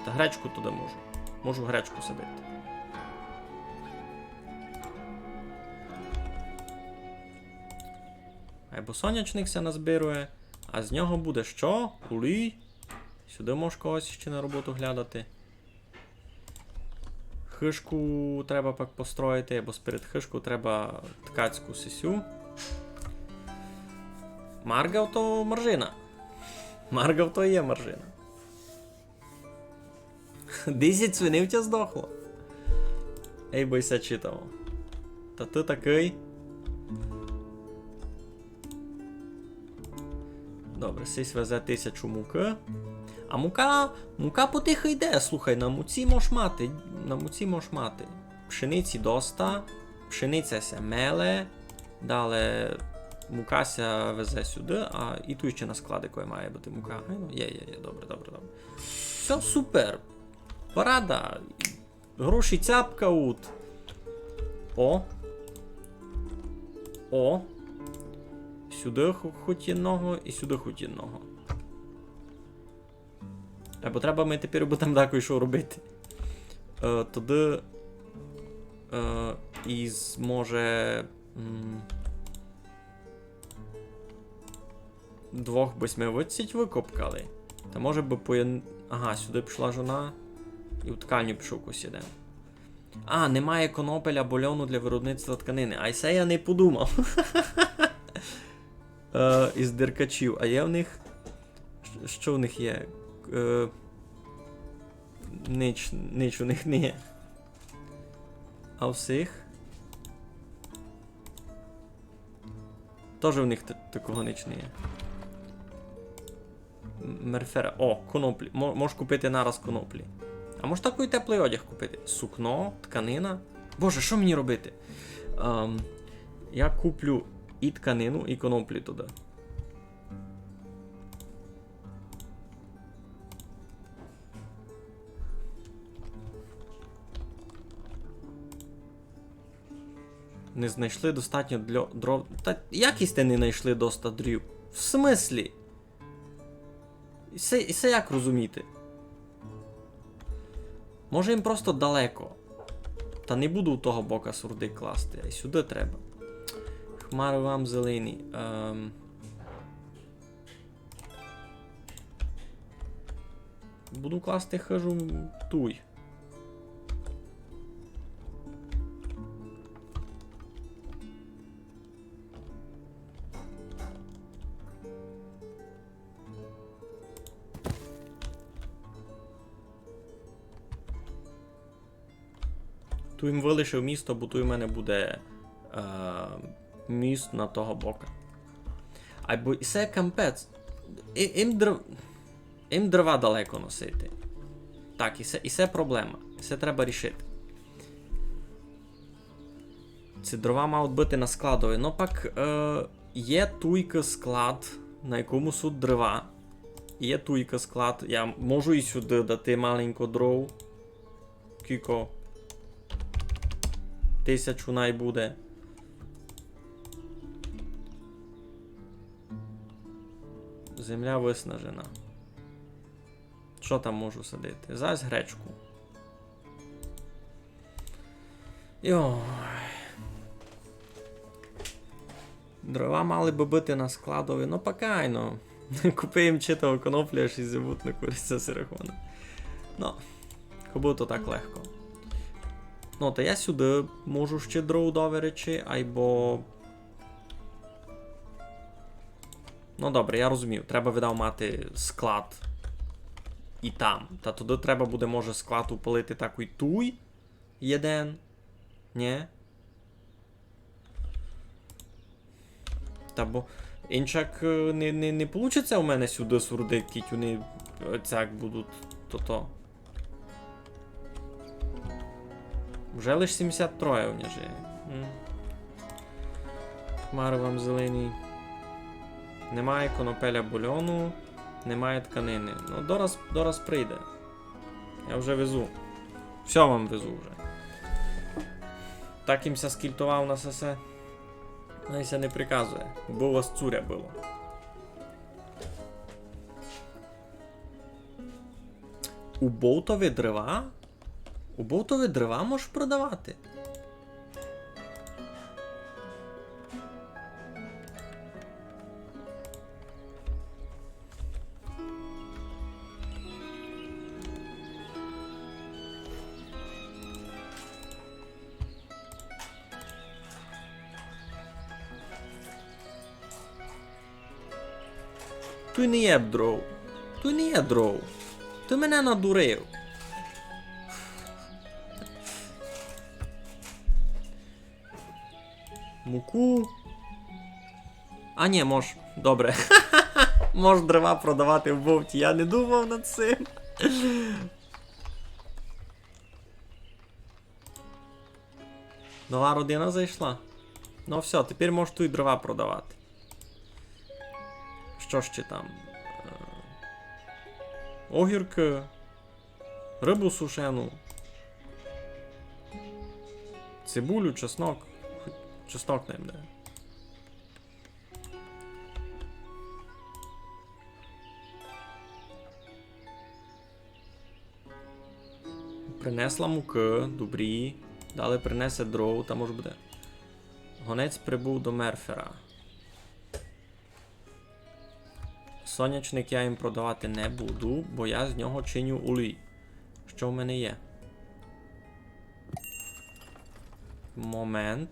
Speaker 1: Та гречку туди можу. Можу гречку садити. Або сонячник ся назбирує. А з нього буде що? Улій. Сюди можеш когось ще на роботу глядати. Хишку треба пак построїти, або перед хишку треба ткацьку сесю. Маргав то маржина. Маргав то є маржина. 10 свинів тя здохло. Ей, бойся читав. Та ти такий. Добре, сись везе 1000 муки. А мука потихо йде. Слухай, на муці можеш мати. Пшениці доста. Пшениця ся меле. Далі мука ся везе сюди, а і тут ще на склади кої має бути мука. Є, добре. Все, супер. Парада. Гроші цяпкаут. О. Сюди хоч одного і сюди хоч одного. Або треба ми тепер будемо такою що робити. Тоді із може 2 восьмивицять викопкали. Та може би по... Ага, сюди пішла жона. І в ткальню пішов кось іде. Немає конопеля бульону для виробництва тканини. А це я не подумав. Із деркачів. А є в них... Що в них є? Нич у них не є. А всіх? Тоже в них такого нич не є. Мерфера. Коноплі. Можеш купити нараз коноплі. А може такий теплий одяг купити? Сукно, тканина. Боже, що мені робити? Я куплю і тканину, і коноплі туди. Не знайшли достатньо дров. Та якісь ти не знайшли доста дрів? В смислі? І це як розуміти? Може їм просто далеко. Та не буду у того бока сурди класти, а й сюди треба. Хмари вам зелені. Буду класти хижу туй. Ту їм вилишив місто, бо тут у мене буде міст на того бока. Або і це кампець. Їм дрова далеко носити. Так, і це проблема. І це треба рішити. Ці дрова мають бути на складові. Ну пак є туйка склад, на якому суть дрова. Є туйка склад. Я можу і сюди дати маленько дров. Кіко. 1000 най буде. Земля виснажена. Що там можу садити? Зараз гречку. Йой. Дрова мали би бути на складові. Ну покайно. Купуємо читав коноплі, аж і зимут на куриця сирихона. Ну, кобуто так легко. Ну, то я сюди можу ще дров доверечі, або... Ну добре, я розумів. Треба видав мати склад і там. Та туди треба буде, може, склад упалити такий туй. Єден. Ні? Та бо... Інчак не получиться у мене сюди сурдик, кіть вони цяк будуть то-то. Вже лиш 73 у ніжі. Хмари вам зелені. Немає конопеля бульону, немає тканини. Ну, дораз прийде. Я вже везу. Все вам везу вже. Так їмся скільтував на сесе. Найся не приказує, бо у вас цуря було. У болтові дерева? У болтові дерева можеш продавати. Тут не є дров. Тут не є дров. Ти мене надурив. Муку. А ні, мож. Добре. Мож дрова продавати в болті. Я не думав над цим. Нова родина зайшла. Ну все, тепер можеш тут і дрова продавати. Що ще там? Огірки. Рибу сушену. Цибулю, чеснок. Чеснок не буде. Принесла муки, добрі. Далі принесе дров, там може буде. Гонець прибув до Мерфера. Сонячник я їм продавати не буду, бо я з нього чиню олій. Що в мене є? Момент.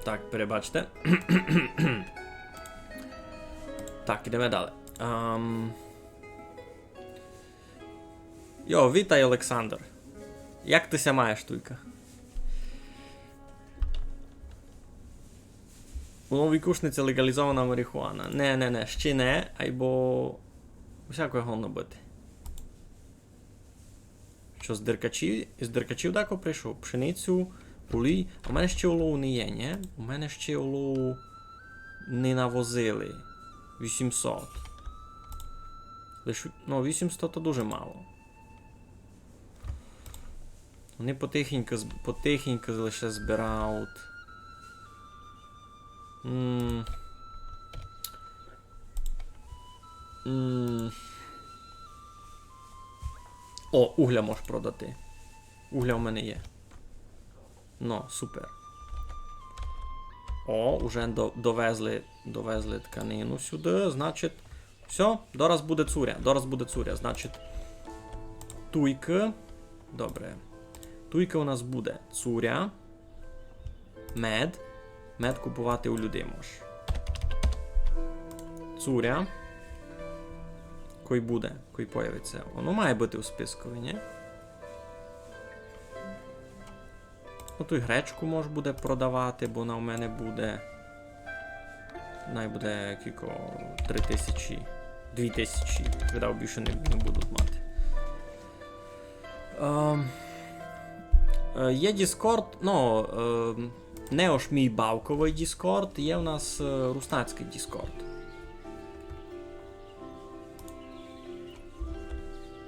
Speaker 1: Так, перебачте. Так, ідемо далі. Йо, вітай, Олександр. Як ти ся маєш, туйка? У новій кушниці легалізована марихуана. Не, ще не, або усякого головно бити. Що, з деркачів тако прийшов? Пшеницю, олій. У мене ще олову не є, ні? У мене ще олову не навозили. 800. Лише, ну, 800 то дуже мало. Вони потихеньку лише збирають. О, угля можеш продати. Угля в мене є. Ну, супер. О, уже довезли тканину сюди, значить... Все, дораз буде цуря, значить... Туйка. Добре. Туйка у нас буде цуря. Мед. Мед купувати у людей можеш. Цуря. Кой буде, кой появиться. Воно має бути у списку, ні? Оту й гречку може буде продавати, бо вона у мене буде. Най буде кілько 3000, 2000. Видав, більше не будуть мати. Є Discord, ну, не ось мій бавковий Discord, є у нас руснацький Discord.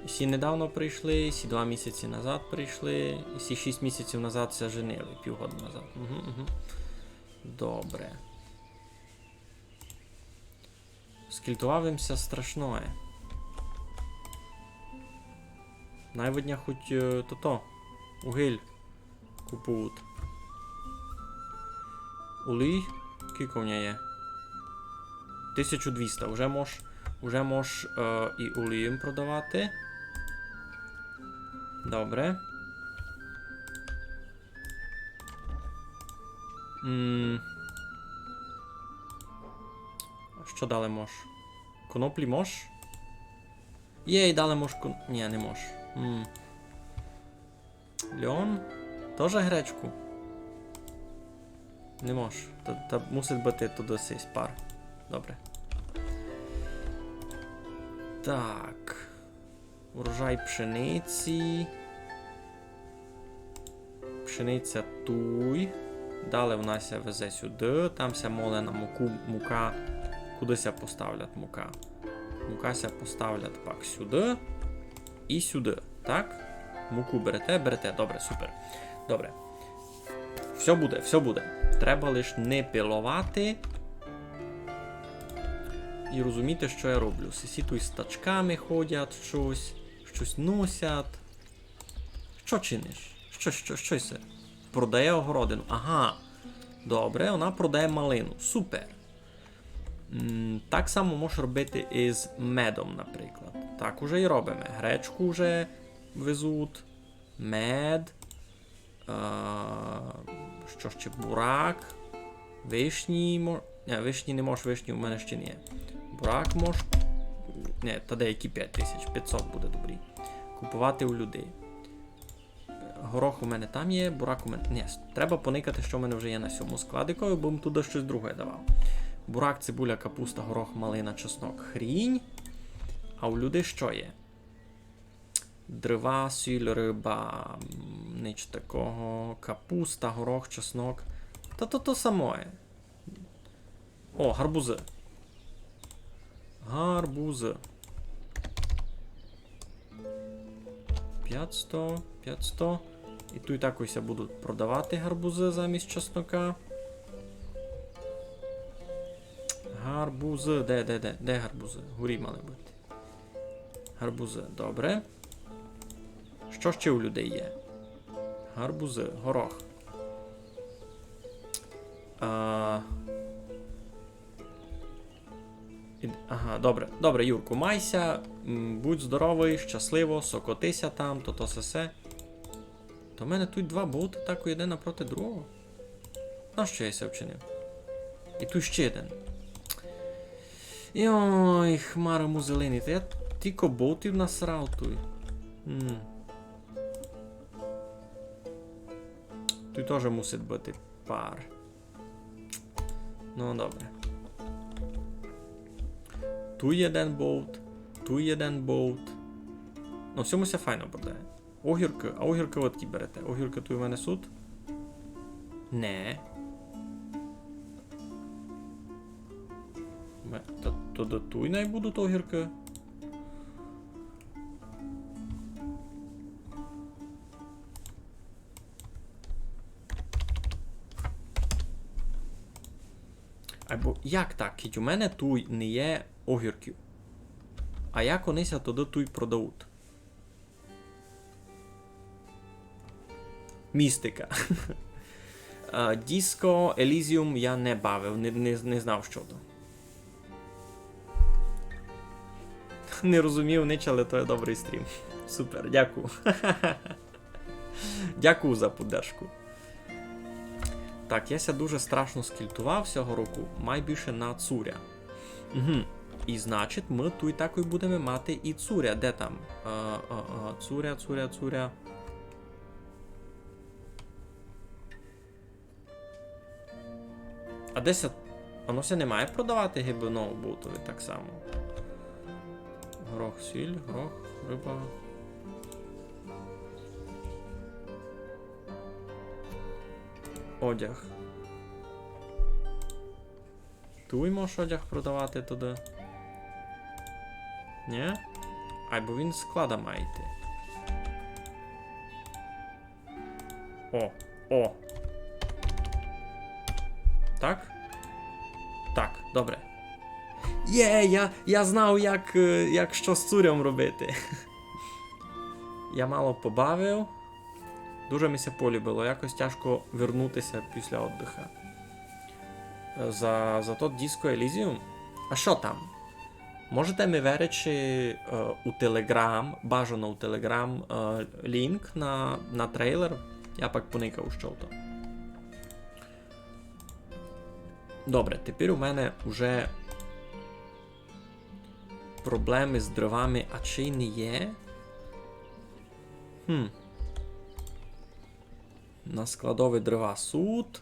Speaker 1: Всі недавно прийшли, всі 2 місяці назад прийшли, і всі 6 місяців назад се женили, півгода назад. Угу. Добре. Скільтувавимся страшное. Найводня хоч то-то. Угиль купують. Улій? Кілько в неї є? 1200. Уже мож і улієм продавати. Добре. Що дали мож? Коноплі мож? Єй, дали мож Ні, не мож. Льон? Тоже гречку? Не мож. Та мусить бути туди сись пар. Добре. Так. Урожай пшениці. Пшениця туй. Далі в нас везе сюди. Там ся молена мука. Кудися поставлять мука. Мукася поставлять пак сюди. І сюди. Так? Муку берете. Добре, супер. Добре. Все буде. Треба лише не пилувати. І розуміти, що я роблю. Сусі тут з тачками ходять, щось носять. Що чиниш? Що це? Продає огородину. Ага. Добре, вона продає малину. Супер. Так само можеш робити із медом, наприклад. Так уже і робимо. Гречку вже везуть. Мед. Що ще? Бурак. Вишні. Вишні не можеш, вишні у мене ще не є. Бурак можеш. Не, та деякі 5000. 500 буде добрі. Купувати у людей. Горох у мене там є, бурак у мене. Ні, треба поникати, що в мене вже є на цьому складику, бо туди щось друге давав. Бурак, цибуля, капуста, горох, малина, чеснок, хрінь. А у людей що є? Дрова, сіль, риба, ніч такого. Капуста, горох, чеснок. Та то самое. О, гарбузи. Гарбузи. 500. І тут і так ось будуть продавати гарбузи замість чеснока. Гарбузи. Де гарбузи? Горі мали бути. Гарбузи. Добре. Що ще у людей є? Гарбузи. Горох. Ага, добре, Юрку, майся, будь здоровий, щасливо, сокотися там, то сесе. То в мене тут 2 боти так йде напроти другого. На що я ся вчинив? І тут ще один. Йой, хмара музелині, та я тільки ботів насрав тут. Тут теж мусить бути пар. Ну, добре. Тут є один болт, тут є один болт. Ну, всьому ся файно продає. Огірки, а огірки от ті берете. Огірки тут у мене суд? Не. То до туй не будуть огірки. Або як так? Кіть у мене туй не є огірків. А як онися туди туй продають? Містика. Disco Elysium я не бавив, не знав, що то. Не розумів ніч, але то є добрий стрім. Супер, дякую. Дякую за поддержку. Так, я ся дуже страшно скільтував цього року, майбільше на цуря. І значить, ми тут також будемо мати і цуря. Де там? Цуря. А десь воно все не має продавати гибино бутові так само. Горох, сіль, горох, риба. Одяг. Туй можеш одяг продавати туди. Ні? Ай, бо він з склада має йти. О! Так? Так, добре. Я знав, як що з цурям робити. Я мало побавив. Дуже мені полюбило. Якось тяжко вернутися після віддиха. За тот Disco Elysium. А що там? Можете ми веречі у Telegram, бажано у Telegram, лінк на трейлер. Я пак поникав, що то. Добре, тепер у мене вже проблеми з дровами, а чи не є? На складові дрова суд.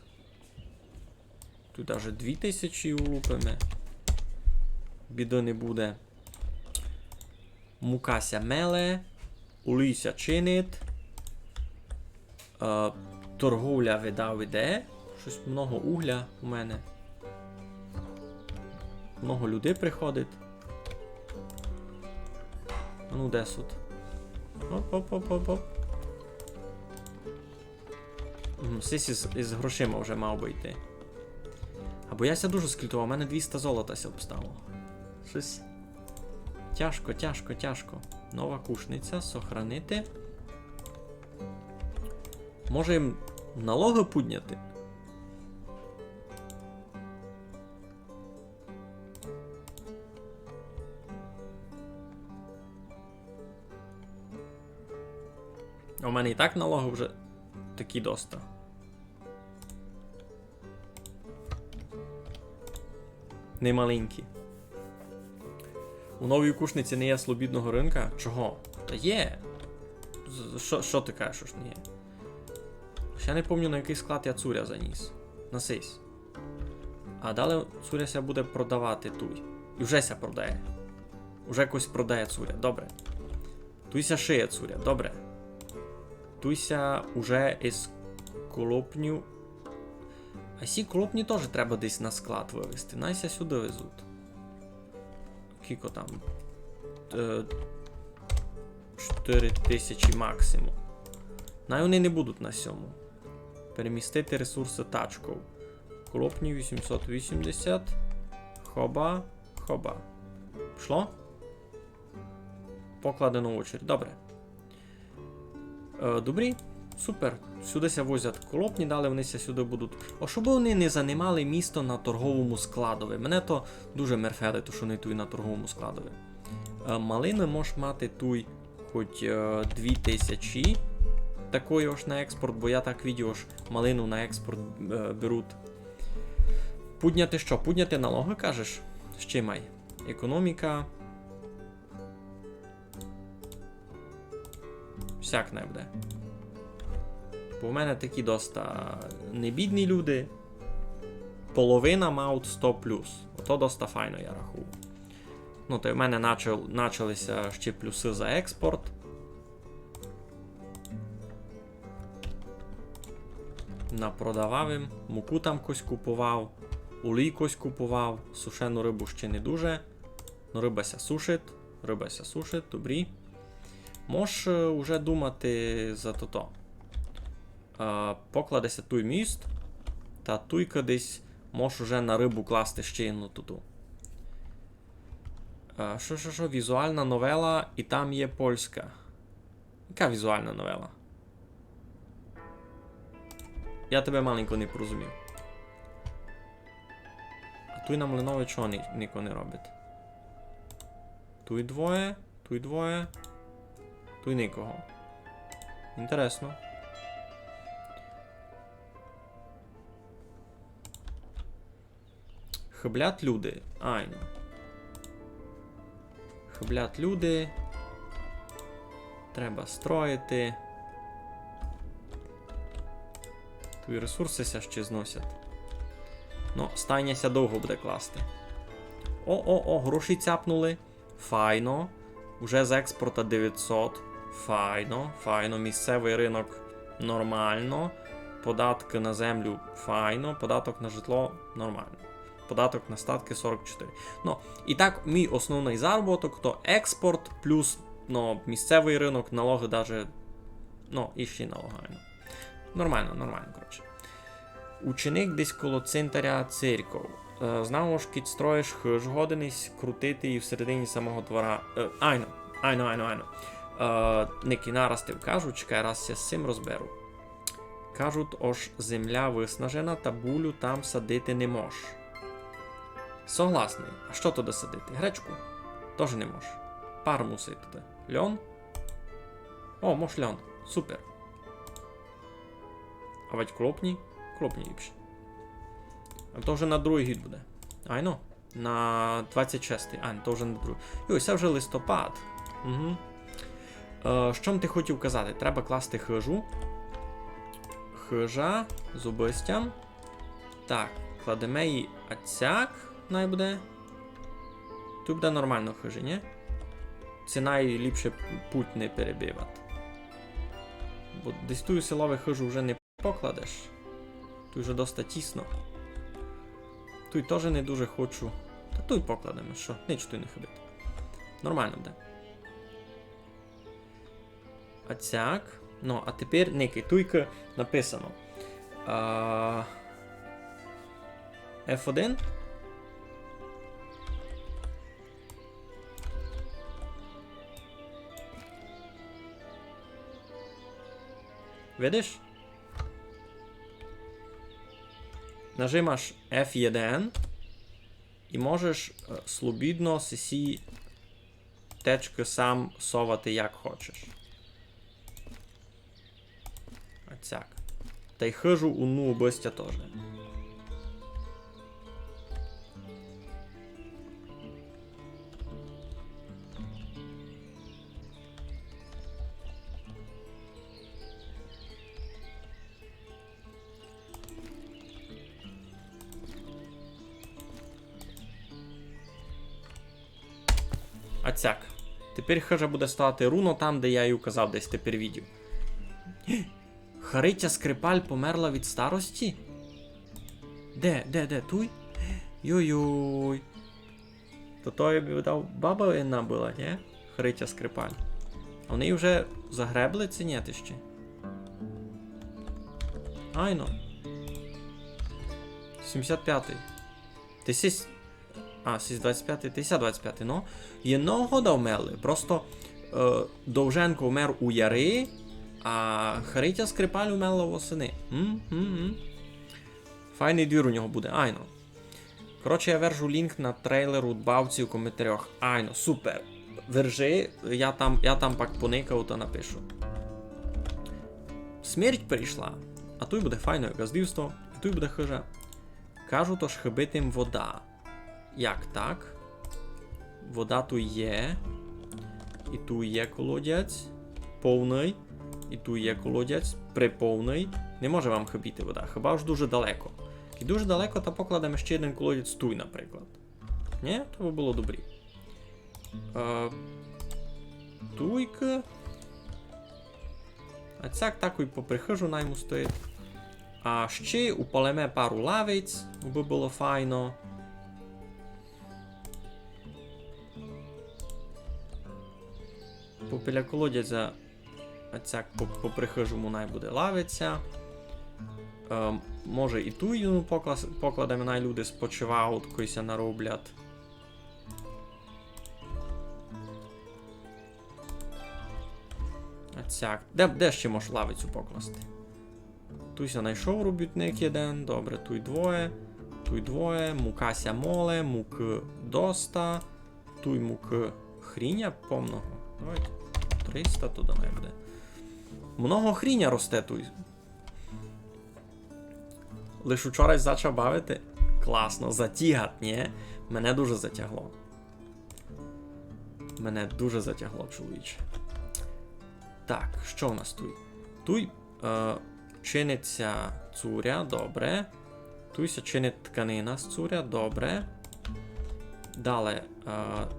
Speaker 1: Тут даже 2000 улупимо. Біди не буде. Мукася меле. Улися чинить. Торговля видав іде. Щось много угля у мене. Много людей приходить. А ну де суд? Оп. Сись із грошима вже мав би йти. Або я ся дуже скільтував, у мене 200 золота ся обстало. Щось тяжко. Нова кушниця, сохранити. Може їм налоги підняти? У мене і так налоги вже такі доста. Немаленькі. У новій кушниці не є слобідного ринка? Чого? Та є. Що ти кажеш, що ж не є? Ще не пам'ятаю, на який склад я цуря заніс. Насись. А далі цуря ся буде продавати туй. І вже ся продає. Уже якось продає цуря. Добре. Туйся шиє цуря. Добре. Туйся уже із колопню. А сі колопні теж треба десь на склад вивезти. Найся сюди везуть. Кіко там? 4000 максимум. Най вони не будуть на сьому. Перемістити ресурси тачков. Колопні 880. Хоба. Пішло? Покладено в очередь. Добре. Добрі. Супер. Сюди ся возять колопні, далі вони ся сюди будуть. О, щоб вони не займали місто на торговому складові. Мене то дуже мерфеде, то що вони тут на торговому складові. Малини можеш мати тут хоч 2000 такої ж на експорт, бо я так відео ж малину на експорт беруть. Підняти що? Підняти налоги, кажеш? З чим май? Економіка. Всяк не буде. Бо в мене такі доста небідні люди. Половина мають 100+. Ото доста файно я рахую. Ну, то в мене почалися ще плюси за експорт. Напродавав їм. Муку там кось купував. Олій кось купував. Сушену рибу ще не дуже. Ну, риба ся сушить. Добрі. Можеш уже думати за то. Покладеся той міст, та туй кудись можеш уже на рибу класти ще одну туту. Що? Візуальна новела, і там є польська. Яка візуальна новела? Я тебе маленько не порозумів. А туй на Млинові чого ніхто не робить? Туй двоє, туй нікого. Інтересно. Хиблять люди. Айно. Хиблять люди. Треба строїти. Тут і ресурси ще зносять. Ну, стайняся довго буде класти. О, гроші цяпнули. Файно. Уже з експорта 900. Файно. Місцевий ринок нормально. Податки на землю файно. Податок на житло нормально. Податок на статки 44. Ну, і так, мій основний заробіток то експорт плюс місцевий ринок, налоги даже. Ну, і ще й налогайно. Нормально, коротше. Ученик десь коло цинтаря церков. Знову ж кіт строїш хижу, годинись крутити і всередині самого двора. Айно. Ники нарастив кажуть, чекай, раз я з цим розберу. Кажуть, ож земля виснажена, та булю там садити не мож. Согласний. А що туди садити? Гречку? Тоже не мож. Пар мусить туди. Льон? О, мож льон. Супер. А ведь клопні? Клопні ліпше. А то вже на другий гід буде. Айно. На 26-й. То вже на другий. Йой, це вже листопад. Угу. Що ти хотів казати? Треба класти хижу. Хижа. Зубистям. Так. Кладемо її ацяк. Най буде. Тут буде нормально хижі, ні? Це найліпше путь не перебивати. Бо десь тую силове хижу вже не покладеш. Тут вже доста тісно. Тут теж не дуже хочу. Та тут покладемо, що? Нічого тут не ходити. Нормально буде. Ацяк. Ну, а тепер, Ники, туйка написано. F1. Видиш? Нажимаsz F1 і можеш слобідно сі течки сам совати як хочеш. Оцяк. Та й хижу у ну обистя теж. Ацяк. Тепер хижа буде ставати руно там, де я їй указав десь тепер відео. Харитя Скрипаль померла від старості? Де? Туй? Йой-йой. То той видав баба одна була, не? Харитя Скрипаль. А вони вже загребли це ні ти ще? Айно. 75-й. Ти сісь... сісь 25-й, ти ся 25-й, ну. Єдного года вмерли. Просто Довженко вмер у яри, а Харитя Скрипаль умерла восени. Файний двір у нього буде, айно. Коротше, я вержу лінк на трейлер у бавці у коментарях. Айно, супер. Вержи, я там пак поникав, то напишу. Смерть прийшла. А тут буде файне газдівство, і тут буде хижа. Кажу, то ж хибитим вода. Як так? Вода тут є. І тут є колодязь. Повний. І тут є колодязь. Приповний. Не може вам хибіти вода. Хіба ж дуже далеко. І дуже далеко, та покладемо ще один колодязь туй, наприклад. Ні? То би було добрі. Туйка. А цяк такой поприхожу найму стоїть. А ще упалеме пару лавиць, би було файно. Попіля колодязя, а цяк поприхожому най буде лавиця. Може і ту юну покладемо, най люди спочивають, койся нароблять. А цяк. Де ще можеш лавицю покласти? Туйся знайшов робітник один, добре, туй двоє, мукася моле, мук доста, туй мук хріня повного. Давайте 300 туди не буде. Много хріня росте туй. Лиш учора почав бавити. Класно, затягать, ні? Мене дуже затягло. Мене дуже затягло, чоловіче. Так, що в нас тут? Тут чиниться цуря, добре. Тут чинить тканина з цуря, добре. Далі,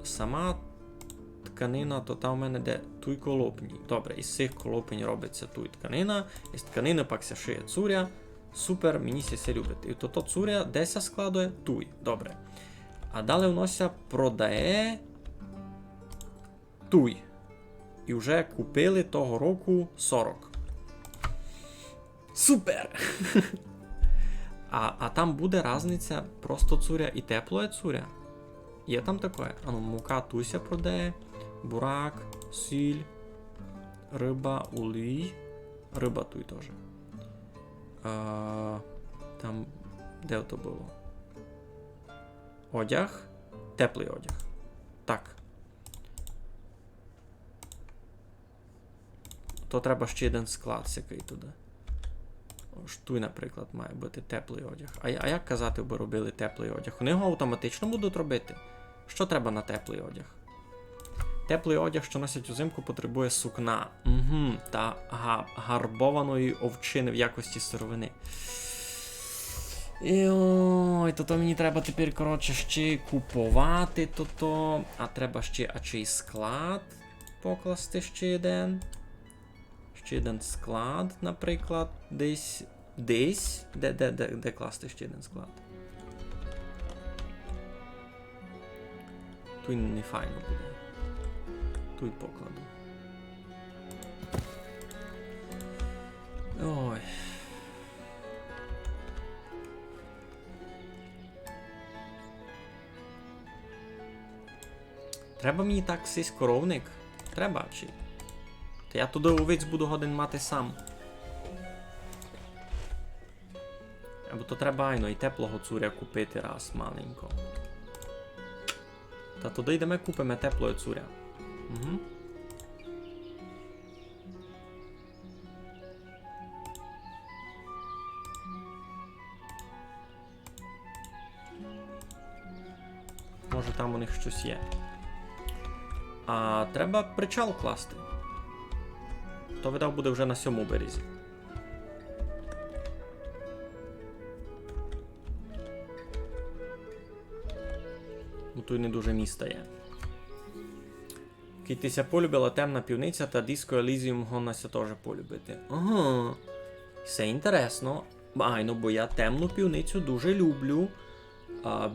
Speaker 1: сама тканина, то там у мене де туй колопні. Добре, із цих колопень робиться туй тканина, із тканини пак ся шиє цуря. Супер, мені ся любить. І то цуря деся складує туй, добре. А далі внося продає туй. І вже купили того року 40. Супер! А там буде різниця просто цуря і теплоє цуря. Є там таке? Ану, мука туся продає, бурак, сіль, риба, олій. Риба туй теж. Там, де то було? Одяг. Теплий одяг. Так. То треба ще один склад сякий туди. Туй, наприклад, має бути теплий одяг. А як казати, би робили теплий одяг? Вони його автоматично будуть робити. Що треба на теплий одяг? Теплий одяг, що носять узимку, потребує сукна. Угу, та гарбованої овчини в якості сировини. Ой, то мені треба тепер, коротше, ще купувати то. А треба ще чий склад покласти ще один. Ще один склад, наприклад, десь. Де класти ще один склад? Тут не файно буде. Тут покладу. Ой. Треба мені так сись коровник? Треба чи? Та я туди овець буду годин мати сам. Або то треба айно і теплого цуря купити раз маленько. Та туди йдемо купимо теплого цуря. Угу. Може там у них щось є. А треба причал класти. То, видав, буде вже на 7 березі. Ну, тут не дуже міста є. Китися полюбила темна півниця та Disco Elysium гонася теж полюбити. Ага. Все інтересно. Айно, бо я темну півницю дуже люблю.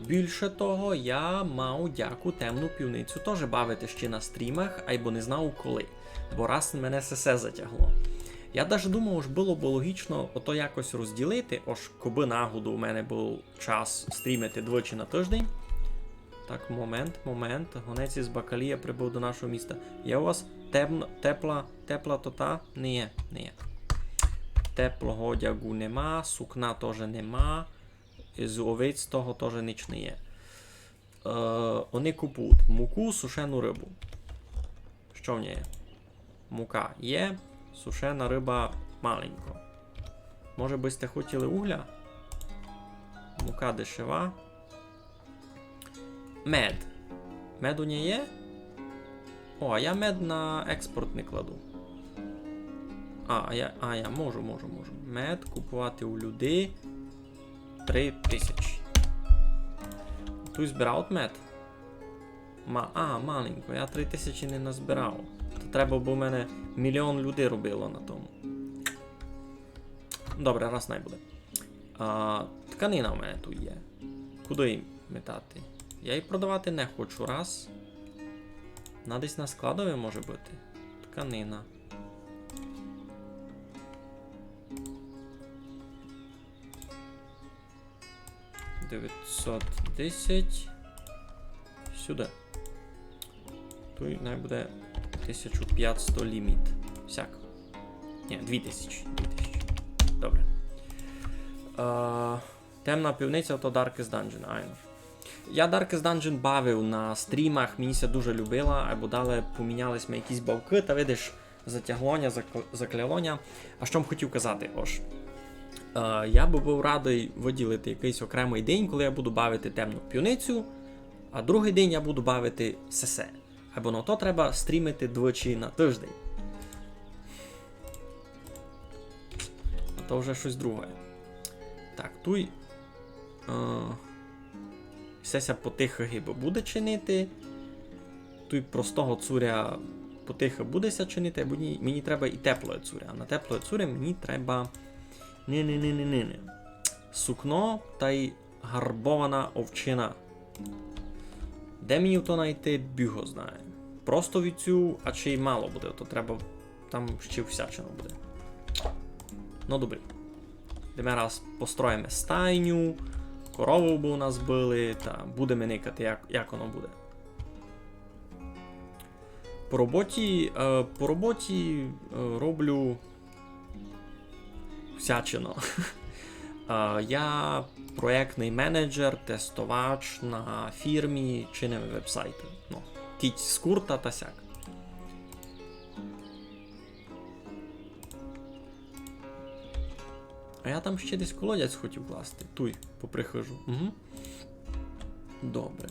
Speaker 1: Більше того, я мав дяку темну півницю теж бавити ще на стрімах, айбо не знав коли. Бо раз мене сесе затягло. Я навіть думав, що було б логічно ото якось розділити, ось коби нагоду у мене був час стрімити двічі на тиждень. Так, момент. Гонець із Бакалія прибув до нашого міста. Є у вас тепла тота? Не є. Теплого одягу нема, сукна теж нема. З овець того теж ніч не є. Вони купують муку, сушену рибу. Що в ній є? Мука є, сушена риба маленько. Може би сте хотіли угля? Мука дешева. Мед. Мед у ній є? О, а я мед на експорт не кладу. Я можу. Мед купувати у людей 3000. Тут збирав мед? Маленько, я 3000 не назбирав. То треба, бо в мене 1 мільйон людей робило на тому. Добре, раз не буде. Тканина в мене тут є. Куди її метати? Я її продавати не хочу, раз. Десь на складові може бути. Тканина. $910. Сюди. Тут не буде 1500 ліміт. Всяк. Ні, 2000. Добре. Темна півниця то Darkest Dungeon, айно. Я Darkest Dungeon бавив на стрімах, мені ся дуже любила, або дали помінялись ми якісь бавки, та видиш, затяглоня, заклялоня. А що б хотів казати, ось. Я би був радий виділити якийсь окремий день, коли я буду бавити темну півницю, а другий день я буду бавити сесе. Або на то треба стрімити двічі на тиждень. А то вже щось друге. Так, туй. Сеся потихо гиба буде чинити. Туй простого цуря потихо будеся чинити, або мені треба і теплої цуря. А на теплої цуря мені треба... Не. Сукно та й гарбована овчина. Де мені то знайти, біго знає. Просто віцю, а чи й мало буде, то треба, там ще всячину буде. Ну, добре. Де раз построїмо стайню, корову б у нас били, та будемо никати, як воно буде. По роботі роблю всячину. Я проєктний менеджер, тестувач на фірмі, чинимо вебсайти. Ну, кіть з курта та сяк. А я там ще десь колодязь хотів класти. Туй, поприхожу. Угу. Добре.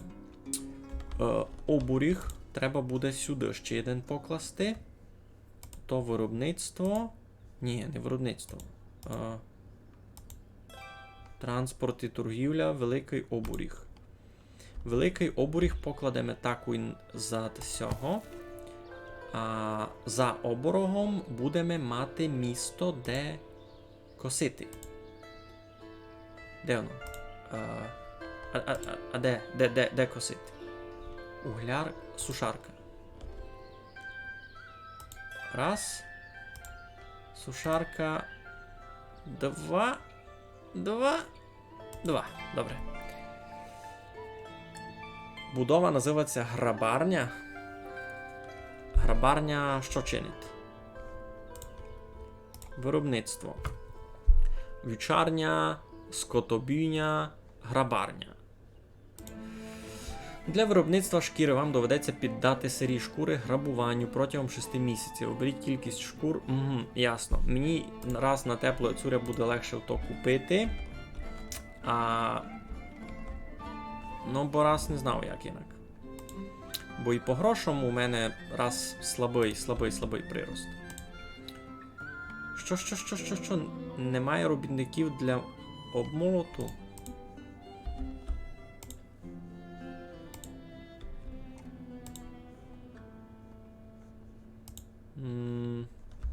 Speaker 1: Обуріг треба буде сюди ще один покласти. То виробництво. Ні, не виробництво. Транспорт і торгівля, великий обуріг. Великий обуріг покладемо таку за цього. А за оборогом будемо мати місто, де косити. Де воно? Де косити? Угляр, сушарка. Раз. Сушарка. Два. Добре. Будова називається грабарня. Грабарня що чинить? Виробництво. Вівчарня, скотобійня, грабарня. Для виробництва шкіри вам доведеться піддати сирі шкури грабуванню протягом 6 місяців. Оберіть кількість шкур. Угу, ясно. Мені раз на тепло цуря буде легше то купити. Ну, бо раз не знав, як інак. Бо і по грошам у мене раз слабий прирост. Що? Немає робітників для обмолоту?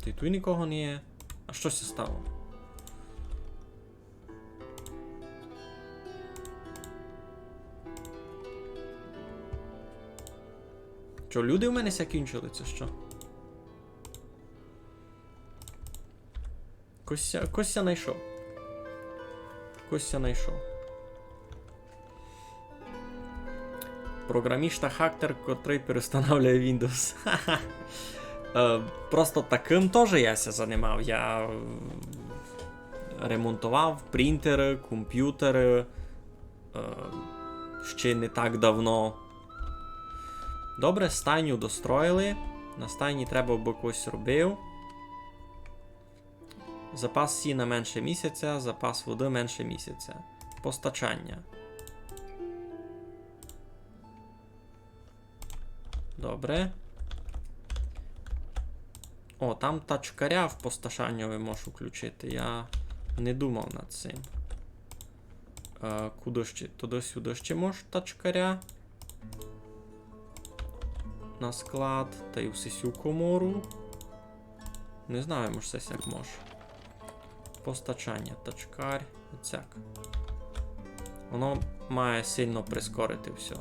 Speaker 1: Ти тут нікого не є. А що це стало? Що, люди в мене ся кінчили, це що? Кося знайшов. Програміста-хактер, котрий перестановлює Windows. Просто таким теж я ся займав. Я ремонтував принтери, комп'ютери. Ще не так давно. Добре, стайню достроїли. На стайні треба б когось робив. Запас сіна менше місяця, запас води менше місяця. Постачання. Добре. О, там тачкаря в постачанні ви можете включити. Я не думав над цим. Куди ще? Туди-сюди ще може тачкаря. На склад. Та й в сесю комору. Не знаю, може це як може. Постачання, тачкар, оцяк. Воно має сильно прискорити все.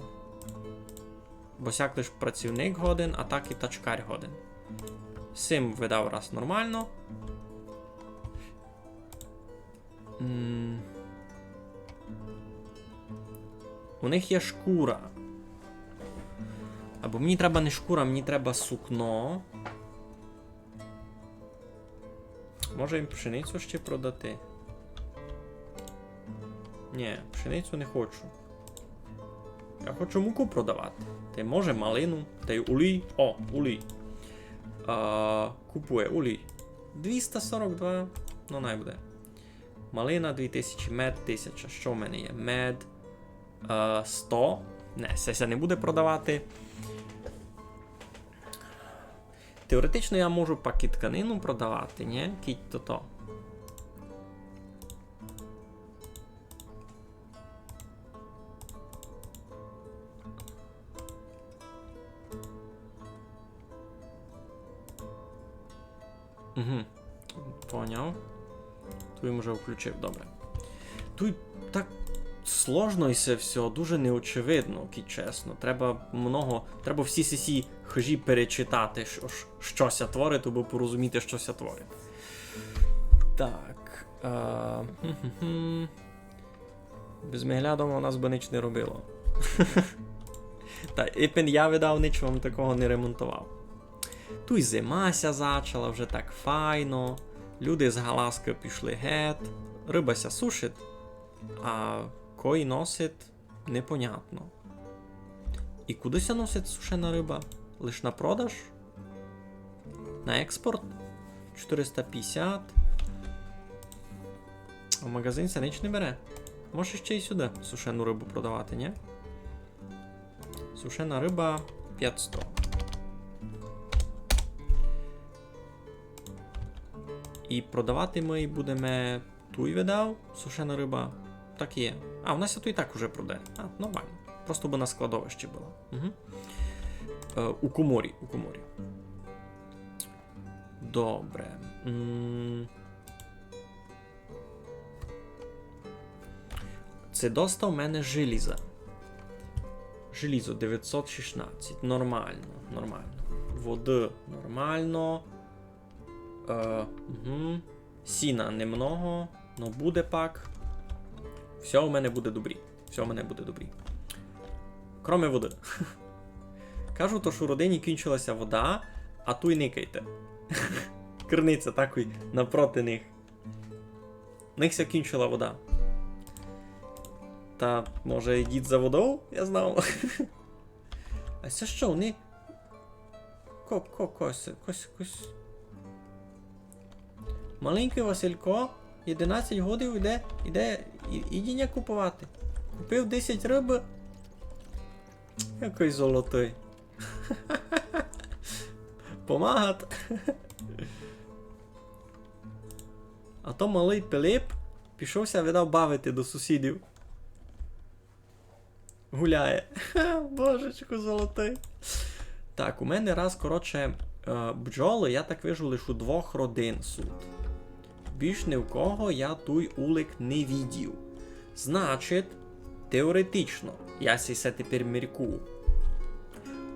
Speaker 1: Бо сяк лиш працівник годин, а так і тачкар годин. Сим видав раз нормально. У них є шкура. Або мені треба не шкура, мені треба сукно. Може їм пшеницю ще продати? Ні, пшеницю не хочу. Я хочу муку продавати. Та й може малину, та й улій. О, улій. Купує улій. 242. Ну, най буде. Малина 2000, мед 1000. Що в мене є? Мед 100. Не, сеся не буде продавати. Теоретично я можу паки тканину продавати, ні? Кіть то-то. Угу. Поняв. Тут я вже включив, добре. Тут так сложно і все, дуже неочевидно, чесно. Треба всі ці хижі перечитати, щось творить, аби порозуміти, щось творить. Так. Без меглядома у нас би ніч не робило. Та, іпен я видав, ніч вам такого не ремонтував. Тут й зимася зачала, вже так файно. Люди з галаски пішли геть. Рибася сушить, а кої носить непонятно. І кудися носить сушена риба? Лиш на продаж? На експорт? 450. А в магазин ся ніч не бере. Може ще й сюди сушену рибу продавати, ні? Сушена риба 500. І продавати ми будемо туй видав, сушена риба. Так є. А, у нас то і так уже продає. А, нормально. Просто би на складовищі було. Угу. У коморі. Добре. Це доста у мене желіза. Желізо 916. Нормально. Води нормально. Сіна немного, но буде пак. Все у мене буде добрі. Кроме води. Кажу, то що у родині кінчилася вода, а ту й никайте. Криниця такий напроти них. В них ся кінчила вода. Та, може, йдіть за водою? Я знав. А це що, вони... Кось. Маленький Василько, 11 годів іде їдіння купувати. Купив 10 риби. Який золотий. Помагати. А то малий Пилип пішовся, видав, бавити до сусідів. Гуляє. Божечко золотий. Так, у мене раз, коротше, бджоли, я так вижу, лише у 2 родин суд. Більш ні в кого я той улик не видів. Значить, теоретично, я се тепер міркую.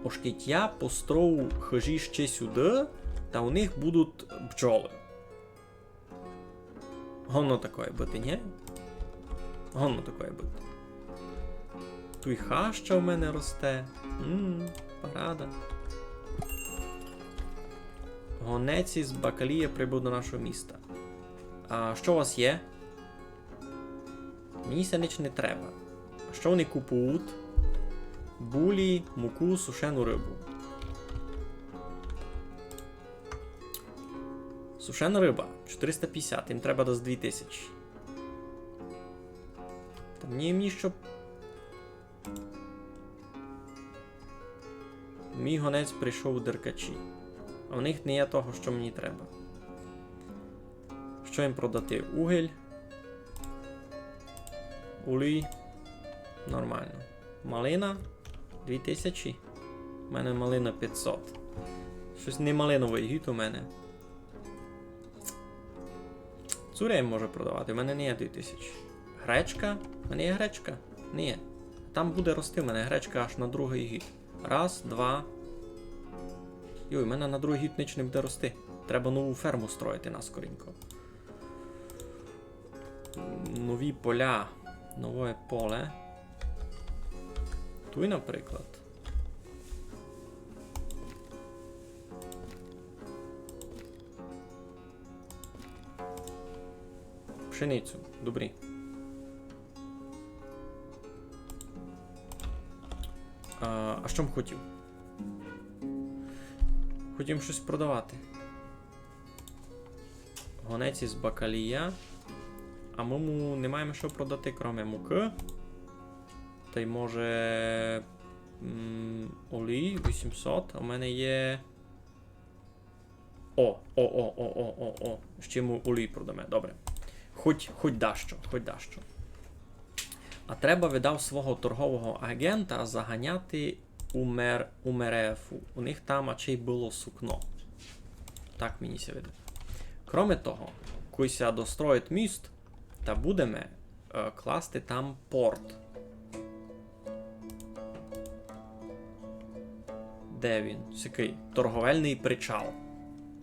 Speaker 1: Оскільки я построю хижі ще сюди, та у них будуть бджоли. Гонно такое бути, ні? Гонно такое бути. Тут хаща в мене росте. Парада. Гонець із Бакалія прибув до нашого міста. А що у вас є? Мені ся ніч не треба. А що вони купують? Булі, муку, сушену рибу. Сушена риба. 450. Їм треба десь 2000. Та мені щоб... Мій гонець прийшов у деркачі. А в них не є того, що мені треба. Що їм продати? Угіль. Олій. Нормально. Малина 2000. У мене малина 500. Щось не малиновий гід у мене. Цуря їм може продавати, у мене не є 2000. Гречка? У мене є гречка? Ні. Там буде рости у мене гречка аж на другий гід. Раз, два. Йой, у мене на другий гід ніч не буде рости. Треба нову ферму строїти наскоренько. Нові поля. Нове поле. Туй, наприклад. Пшеницю. Добрі. А що б хотів? Хотів щось продавати. Гонець із Бакалія. А ми не маємо що продати, крім муки. Та й може... олій 800. А у мене є... О. Ще йому олій продаме, добре. Хоч дащо. А треба видав свого торгового агента заганяти у Мерефу. У них там ачей було сукно. Так мені ся видить. Кроме того, куйся достроїть міст, та будемо класти там порт. Де він? Який? Торговельний причал.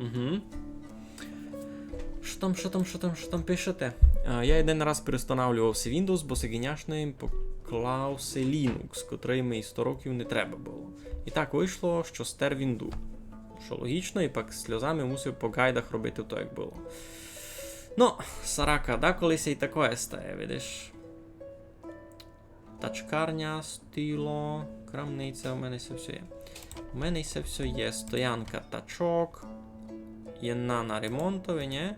Speaker 1: Угу. Що там пишете? Я один раз перестановлювався Windows, бо сегіняшним поклався Linux, котрий мені 100 років не треба було. І так вийшло, що стер Windows. Що логічно, і пак сльозами мусив по гайдах робити то, як було. Ну, сарака, да, колись і таке стає, видиш? Тачкарня, стило, крамниця, у мене все є. У мене все є. Стоянка, тачок. Єдна на ремонтові, ні?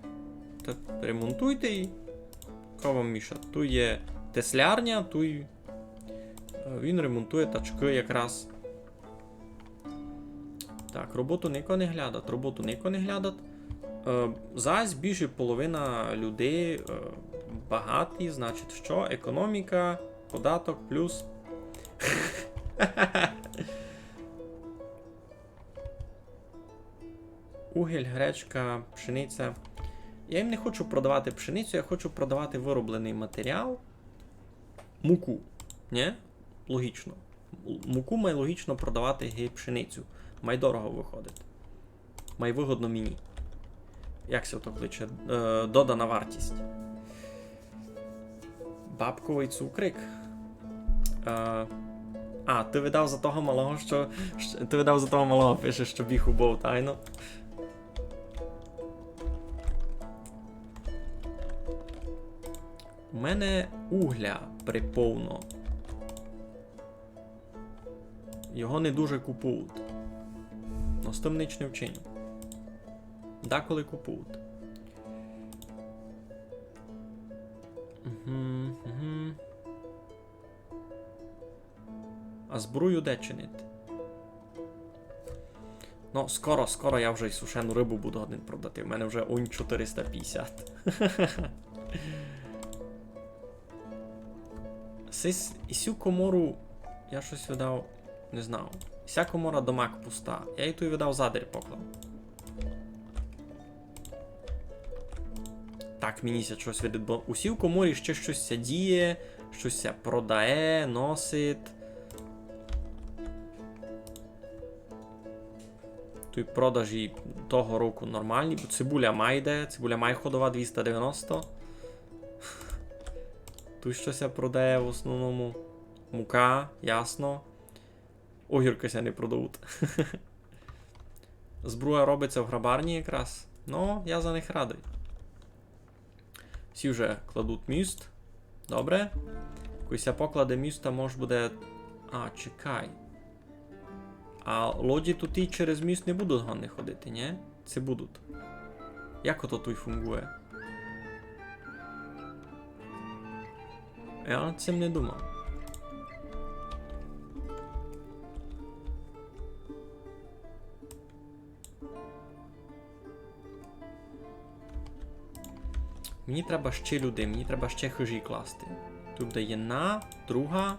Speaker 1: Так ремонтуйте її. Кого вам міша? Тут є теслярня, тут він ремонтує тачки якраз. Так, роботу ніко не глядать. Зась більше половина людей багаті, значить що? Економіка, податок плюс. Угіль, гречка, пшениця. Я їм не хочу продавати пшеницю, я хочу продавати вироблений матеріал. Муку. Ні? Логічно. Муку має логічно продавати пшеницю. Має дорого виходить. Має вигодно мені. Як це то кличе? Додана вартість. Бабковий цукрик. Ти видав за того малого, що... Ти видав за того малого, пише, що біг у бов тайно. У мене угля приповно. Його не дуже купують. Но з тим ніч не вчиню. Деколи купують. А зброю де чинити? Ну, скоро я вже й сушену рибу буду один продати. У мене вже онь 450. І сю комору я щось видав, не знав. Ся комора домак пуста. Я її тут видав задир поклав. Так, мені ся щось видить, бо усі в коморі ще щось ся діє, щось ся продає, носить. Тут продажі того року нормальні, бо цибуля має ходова 290. Тут щось продає в основному. Мука, ясно. Огіркася не продають. Збруя робиться в грабарні якраз. Ну, я за них радий. Всі вже кладуть міст. Добре. Кося покладе міста, може буде... чекай. А лоді тут і через міст не будуть гонни ходити, ні? Це будуть. Як ото той фунгує? Я над цим не думав. Мені треба ще людей, мені треба ще хижі класти. Тут буде jedna, друга,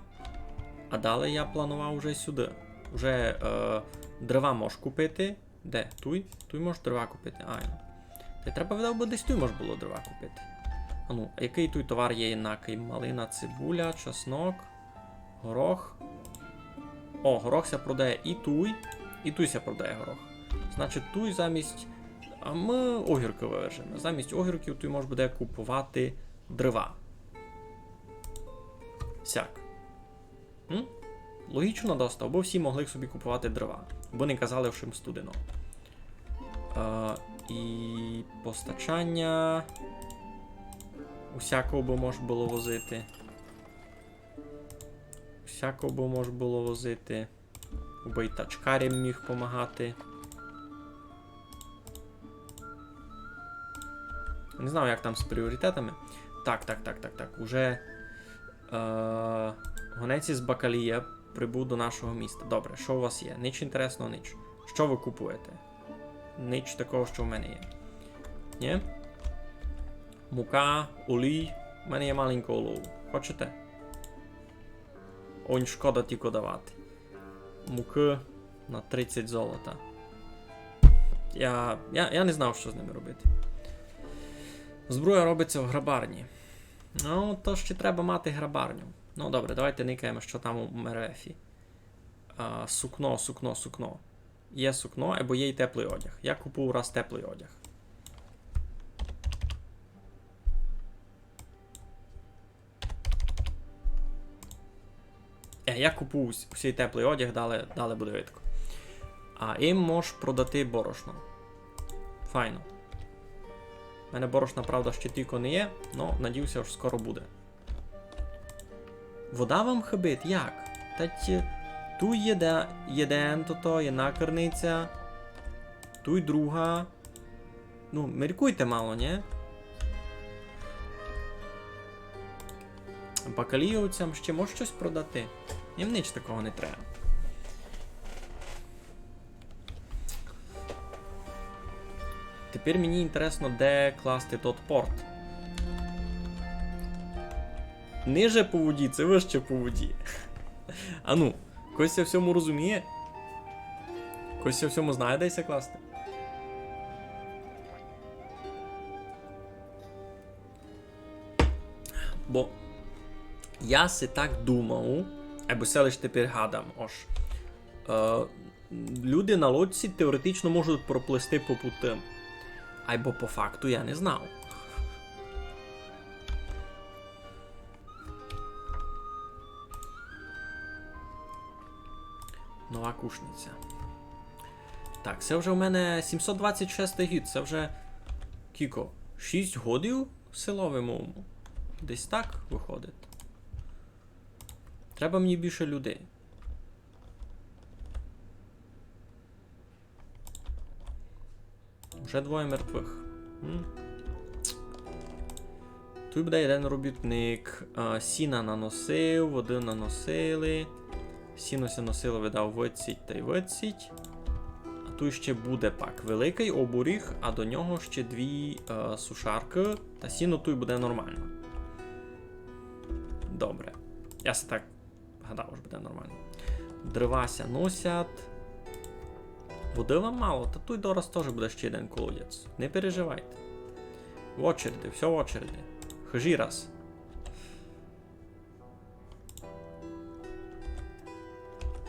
Speaker 1: а далі я планував вже сюди. Вже дрова можеш купити. Де? Туй можеш дрова купити. Та треба видав, бо десь туй може було дрова купити. А який той товар є інакий? Малина, цибуля, чеснок, горох. Горох ся продає і туй ся продає горох. Значить, туй замість... А ми огірки вивержемо. Замість огірків туй може буде купувати дрова. Сяк. Логічно достав, бо всі могли собі купувати дрова. Бо не казали, що їм студено. І постачання... Усякого би можна було возити. Бо й тачкарям міг допомагати. Не знаю, як там з пріоритетами. Так. Уже гонець із Бакалія прибув до нашого міста. Добре, що у вас є? Ніч інтересного, ніч. Що ви купуєте? Ніч такого, що в мене є. Ні? Мука, олій. У мене є маленько олову. Хочете? Онь шкода тільки давати. Муки на 30 золота. Я не знав, що з ними робити. Зброя робиться в грабарні. Ну, то ще треба мати грабарню. Ну, добре, давайте никаємо, що там у Мерефі. Сукно. Є сукно, або є й теплий одяг. Я купую раз теплий одяг. Я купую усій теплий одяг, далі буде видко. А їм можеш продати борошно. Файно. У мене борошна, правда, ще тільки не є, але надіюся, що скоро буде. Вода вам хибить? Як? Ту є єден, є накерниця. Ту й друга. Ну, міркуйте мало, ні? Бакалійовцям ще може щось продати? Їм ніч такого не треба. Тепер мені інтересно, де класти тот порт. Ниже по воді, це вище по воді. А ну, когось в всьому розуміє? Когось в всьому знає, де ся класти? Бо я си так думав, або се лиш тепер гадам, люди на лодці теоретично можуть проплисти по путям. Або по факту я не знав. Нова кушниця. Так, це вже у мене 726 гід, це вже кіко? 6 годів силовому. Десь так виходить. Треба мені більше людей. Вже двоє мертвих. Тут буде один робітник. Сіна наносив, води наносили. Сіно се носило, видав виціть та й виціть. А тут ще буде пак великий обуріг, а до нього ще дві сушарки. Та сіно тут буде нормально. Добре. Я се так гадав, що буде нормально. Дривася носять. Води вам мало, та тут дораз теж буде ще один колодець. Не переживайте. В очереді, все в очереді. Хижі раз.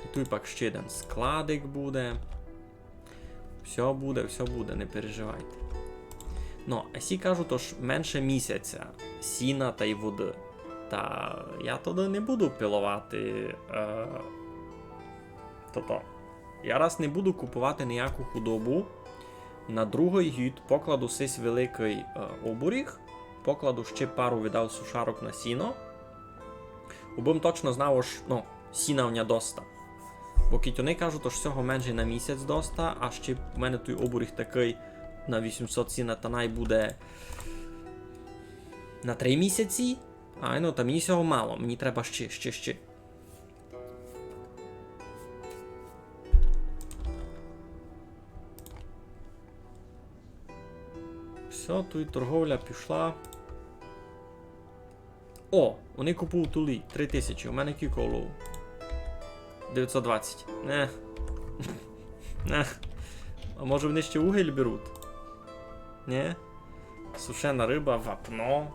Speaker 1: І тут пак ще один складик буде. Все буде, не переживайте. Ну, а сі кажу, то ж менше місяця сіна та й води. Та я тоді не буду пилувати то. Я раз не буду купувати ніяку худобу. На другий гід покладу сись великий обуріг, покладу ще пару віддав сушарок на сіно. Убим точно знав, що сіна в ня доста. Бо кітюни кажуть, що всього менше на місяць доста, а ще в мене той обуріг такий на 800 сіна та най буде на 3 місяці. А ну, та мені всього мало, мені треба ще. Все, тут торговля пішла. О, вони купують тулі. 3000, у мене кілька олову. 920. Не. А може вони ще угіль беруть? Ні? Сушена риба, вапно.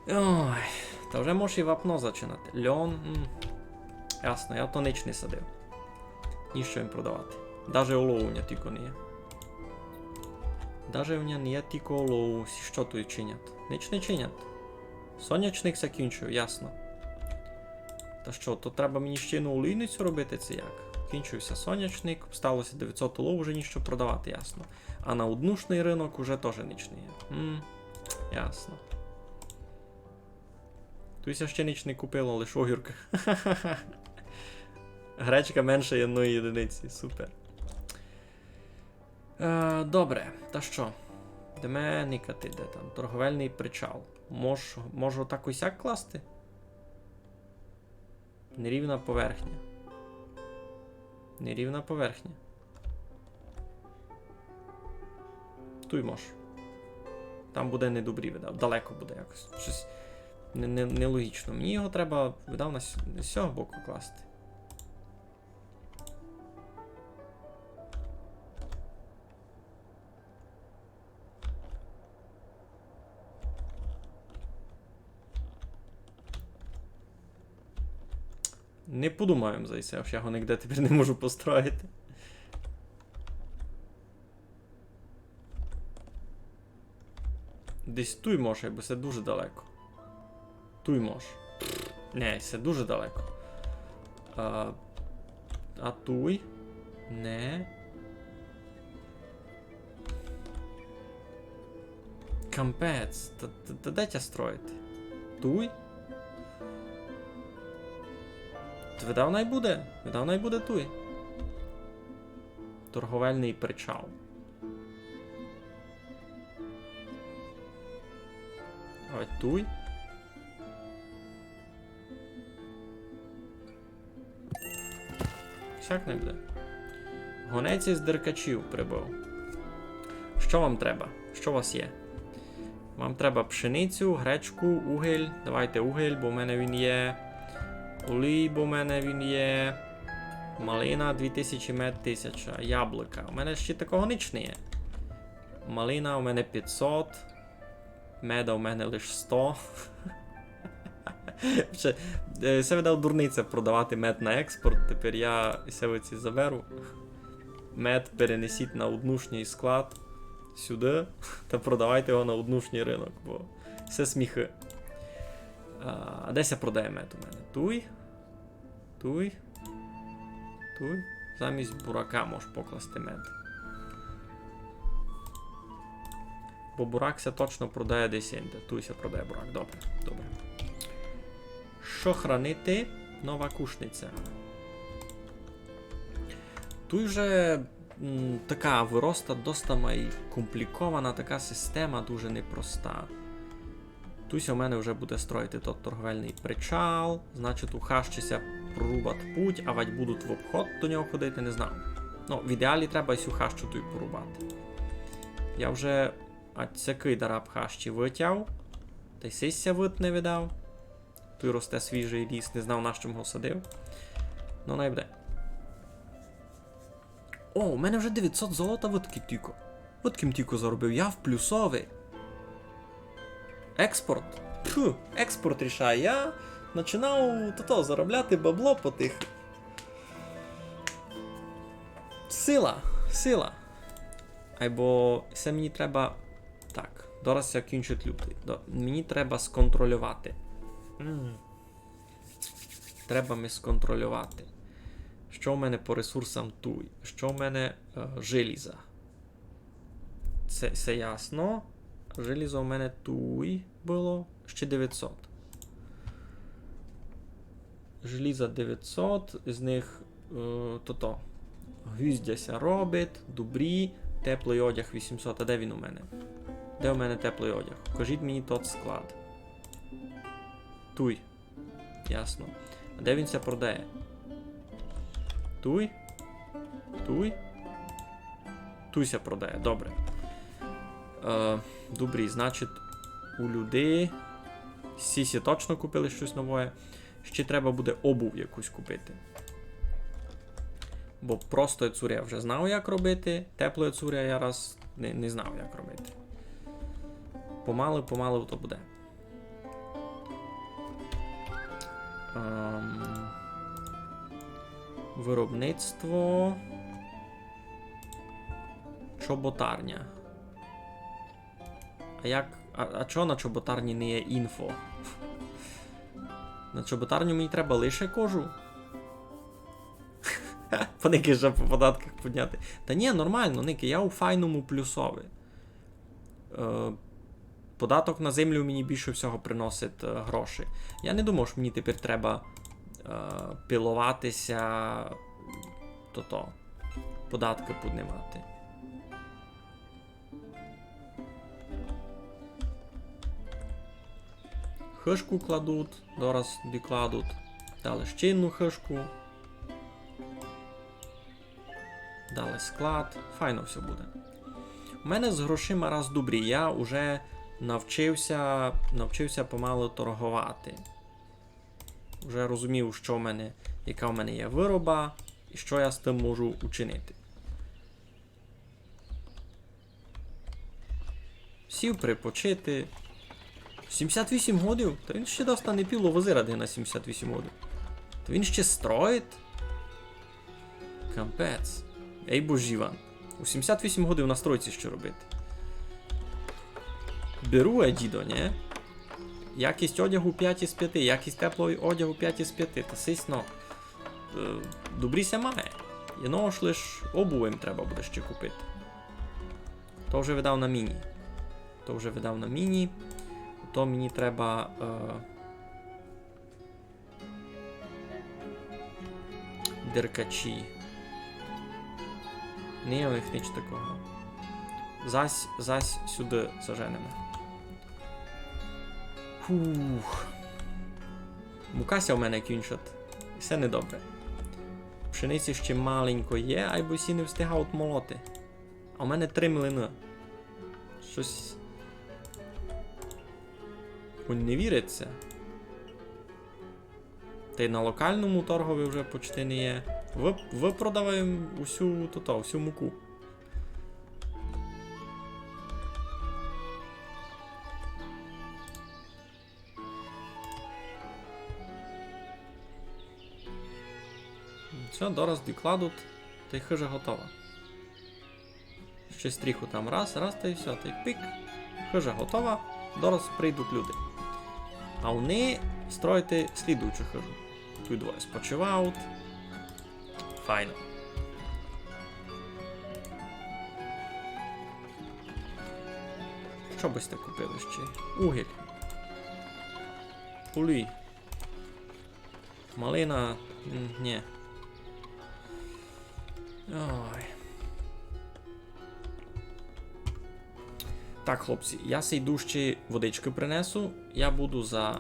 Speaker 1: Ой, та вже можеш і вапно зачинати. Льон. Ясно, я то ніч не садив. Ніщо їм продавати. Даже олову у мене тільки не є. Даже в мене не є тільки олову. Що тут чинять? Ніч не чинять. Сонячник закінчую, ясно. Та що, то треба мені ще на олійницю робити, це як? Кінчується сонячник, сталося 900 олов, вже ніщо продавати, ясно. А на однушний ринок уже теж ніч не є. Ясно. Туся ще ніч не купила, лише огірка. Гречка менше одної єдиниці, супер. Добре, та що? Де никати, де там? Торговельний причал. Можу отак усяк класти? Нерівна поверхня. Нерівна поверхня. Туй мож. Там буде недобрі, видав. Далеко буде якось. Щось нелогічно. Мені його треба, видав, з цього боку класти. Не подумаємо за це, я його ніде тепер не можу построїти. Десь туй може, бо це дуже далеко. Туй може. Не, це дуже далеко. А туй? Не. Кампець. Та де тя строїти? Туй? Видав найбуде? Видав найбуде туй. Торговельний причал. Ой, туй. Всяк не буде. Гонець із деркачів прибув. Що вам треба? Що у вас є? Вам треба пшеницю, гречку, угіль. Давайте угіль, бо в мене він є. Олій, бо в мене він є. Малина 2000, мед 1000. Яблука. У мене ще такого ніч не є. Малина у мене 500. Меда у мене лише 100. Це видав дурниця продавати мед на експорт. Тепер я севиці заберу. Мед перенесіть на однушній склад сюди та продавайте його на однушній ринок, бо все сміхи. А де ся продає мед у мене? Туй. Туй. Туй. Замість бурака можеш покласти мед. Бо бурак ся точно продає десь інде. Туй ся продає бурак. Добре. Добре. Що хранити? Нова кушниця. Туй же така вироста доста комплікована, така система дуже непроста. Туся у мене вже буде строїти тот торговельний причал, значить у хащися прорубати путь, а вать будуть в обход до нього ходити, не знаю. Ну, в ідеалі треба й цю хащу ту й порубати. Я вже цякий дараб хащі витяв, та й сися вит не видав. Тут росте свіжий ліс, не знав на що його садив. Ну, не буде. О, у мене вже 900 золота витки тільки. Витким тільки заробив, я в плюсовий. Експорт. Фу, експорт рішає. Я починав заробляти бабло по тих. Сила. Або це мені треба. Так, зараз я кінчу лютий. Мені треба сконтролювати. Треба ми сконтролювати. Що в мене по ресурсам туй? Що в мене желіза? Це ясно. Желізо в мене туй було. Ще 900. Желіза 900. З них гвіздяся робить. Добрі. Теплий одяг 800. А де він у мене? Де у мене теплий одяг? Покажіть мені тот склад. Туй. Ясно. А де він ся продає? Туй? Туй? Туйся продає, добре. Добрі, значить, у людей сісі точно купили щось нове. Ще треба буде обув якусь купити. Бо просто цуря я вже знав, як робити. Теплою цуря я раз не знав, як робити. Помалу то буде. Виробництво. Чоботарня. А чого на чоботарні не є інфо? На чоботарню мені треба лише кожу. Поники вже по податках підняти. Та ні, нормально, Ники, я у файному плюсові. Податок на землю мені більше всього приносить гроші. Я не думав, що мені тепер треба пілуватися, податки піднімати. Хишку кладуть, зараз докладуть. Дали ще одну хишку. Дали склад. Файно все буде. У мене з грошима раз добрі. Я вже навчився помалу торгувати. Вже розумів, що в мене, яка в мене є вироба і що я з тим можу учинити. Сів припочити. 78 годів? Та він ще достане піло вози ради на 78 годів. Та він ще строїть? Кампець. Ей божіван. У 78 годів на стройці що робити? Беру, дідо, не? Якість одягу 5 із 5, якість теплого одягу 5 із 5. Та сисно. Добріся має. Єного ж лиш обувим треба буде ще купити. То вже видав на міні. То мені треба... деркачі. Не, у них ніч такого. Зась сюди заженемо. Фух. Мукася у мене кінчат. Все недобре. Пшениці ще маленько є, а й бо сі не встигають молоти. А у мене 3 млини. Щось... не віриться. Та й на локальному торгові вже почти не є. Ви продаваємо всю муку. Все, дораз докладуть, та й хижа готова. Ще стріху там раз, та й все, та й пик. Хижа готова, дораз прийдуть люди. А вони строїти слідуючу хижу. Тут двоє спочивають. Файно. Що би сте купили ще? Угіль. Пулі. Малина. Ні. Ой. Так, хлопці, я сей йду ще водички принесу. Я буду за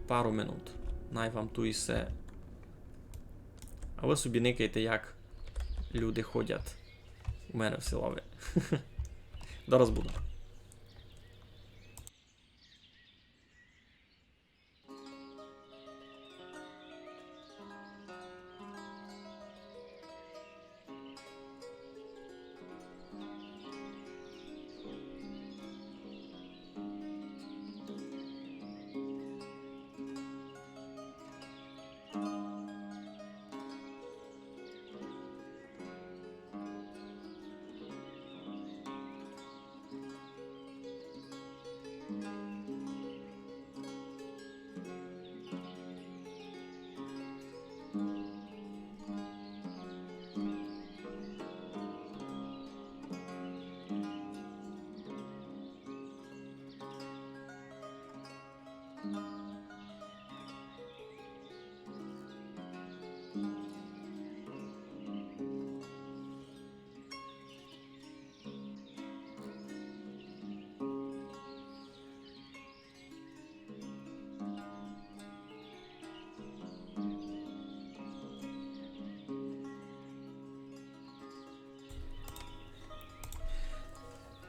Speaker 1: пару минут. Най вам ту і все. А ви собі никайте, як люди ходять у мене в селові. Зараз буду.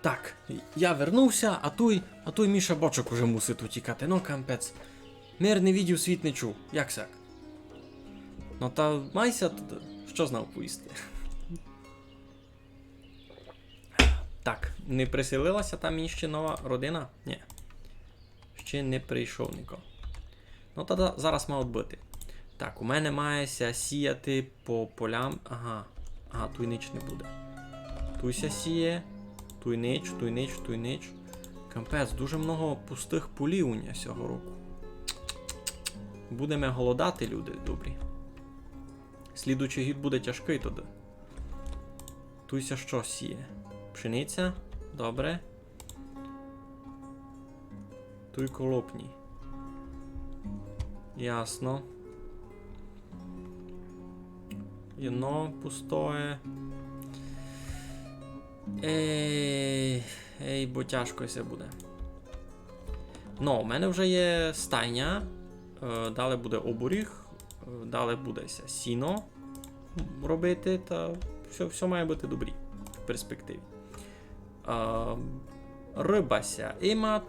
Speaker 1: Так, я вернувся, а той Міша Бочок уже мусить утікати. Ну, кампець. Мир не відів, світ не чув. Як сяк? Ну та майся, що знав поїсти. Так, не приселилася там іще нова родина? Ні. Ще не прийшов нікого. Ну тоді зараз мав бути. Так, у мене мається сіяти по полям. Ага, туй ніч не буде. Туйся сіє. Туй нич. Кампець, дуже много пустих полів у нього цього року. Будемо голодати, люди добрі. Слідуючий гід буде тяжкий тоді. Туйся що сіє? Пшениця? Добре. Туй колопні. Ясно. Єно пустое. Ей, бо тяжко все буде. Ну, у мене вже є стайня. Далі буде оборіг. Далі буде сіно робити, та все має бути добрі в перспективі. Рибася імат.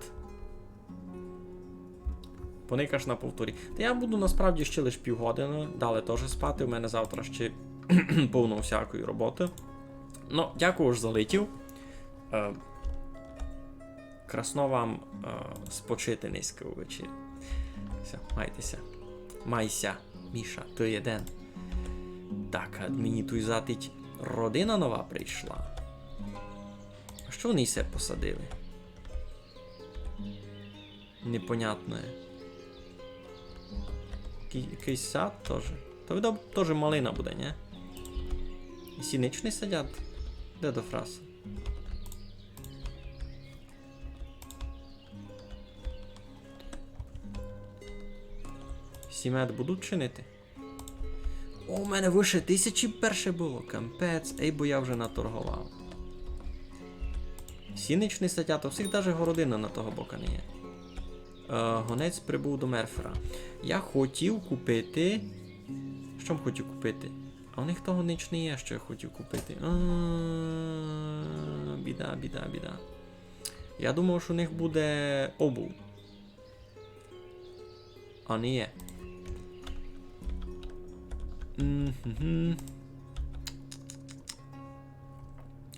Speaker 1: Поникаш на повторі. Та я буду насправді ще лише півгодини. Далі теж спати. У мене завтра ще повно всякої роботи. Ну, дякую ж за летів. Красно вам спочити низько увечері. Все, майтеся. Майся, Міша, ти єден. Так, а мені тут затить родина нова прийшла. А що вони все посадили? Непонятне. Якийсь сад теж. То теж малина буде, не? І сіничні садять? Де до фраси? Сімет будуть чинити? О, у мене вище 1000 перше було. Кампець, ей, бо я вже наторгував. Сіничний садять, у всіх навіть городина на того бока не є. Гонець прибув до Мерфера. Я хотів купити... Що б хотів купити? А у них того ніч не є, що я хотів купити. Біда. Я думав, що у них буде обув. А не є.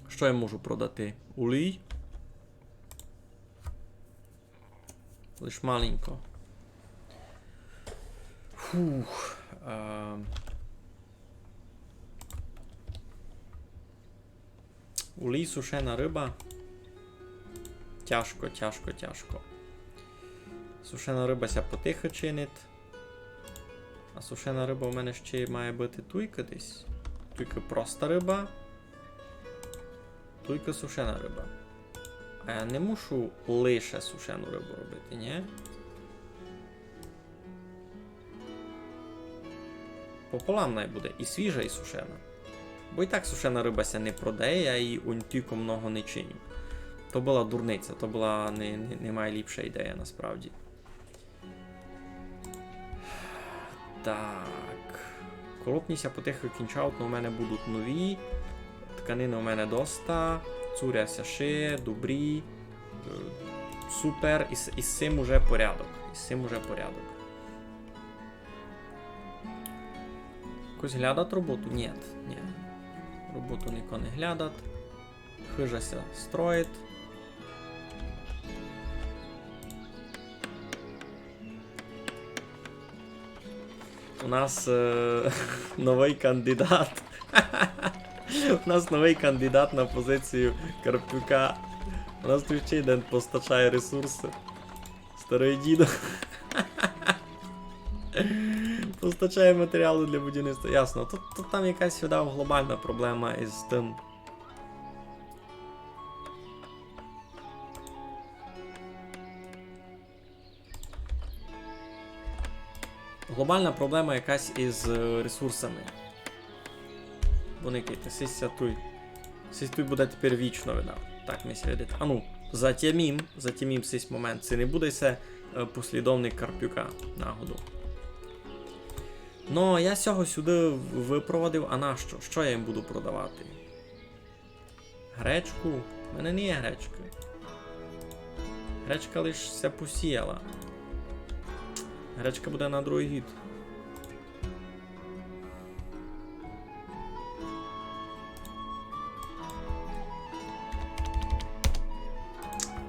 Speaker 1: Що я можу продати? Улій? Лиш маленько. Фух. Улій, сушена риба. Тяжко. Сушена риба ся потихо чинить. А сушена риба у мене ще має бути туйка десь. Туйка проста риба. Туйка сушена риба. А я не мушу лише сушену рибу робити, ні? Пополам най буде. І свіжа, і сушена. Бо і так сушена риба ся не продає, я її унтюко много не чиню. То була дурниця, то була не найліпша ідея насправді. Так. Колопніся потихо кінчаут, але у мене будуть нові. Тканини у мене доста. Цуряся ще, добрі. Супер. І з цим уже порядок. Якось глядать роботу? Ні. Роботу ніхто не глядать. Хижася строїть. У нас новий кандидат. У нас новий кандидат на позицію Карпюка. У нас тут ще один постачає ресурси. Старий дідо. Постачає матеріали для будівництва. Ясно. Тут там якась сюди глобальна проблема із тим. Глобальна проблема якась із ресурсами. Вони кайте, сись тут буде тепер вічно видав. Так, ми сидить. А ну, затімім сись момент. Це не буде се послідовник Карпюка нагоду. Ну, я цього сюди випроводив, а нащо? Що я їм буду продавати? Гречку? У мене не є гречки. Гречка лише все посіяла. Гречка буде на другий гід.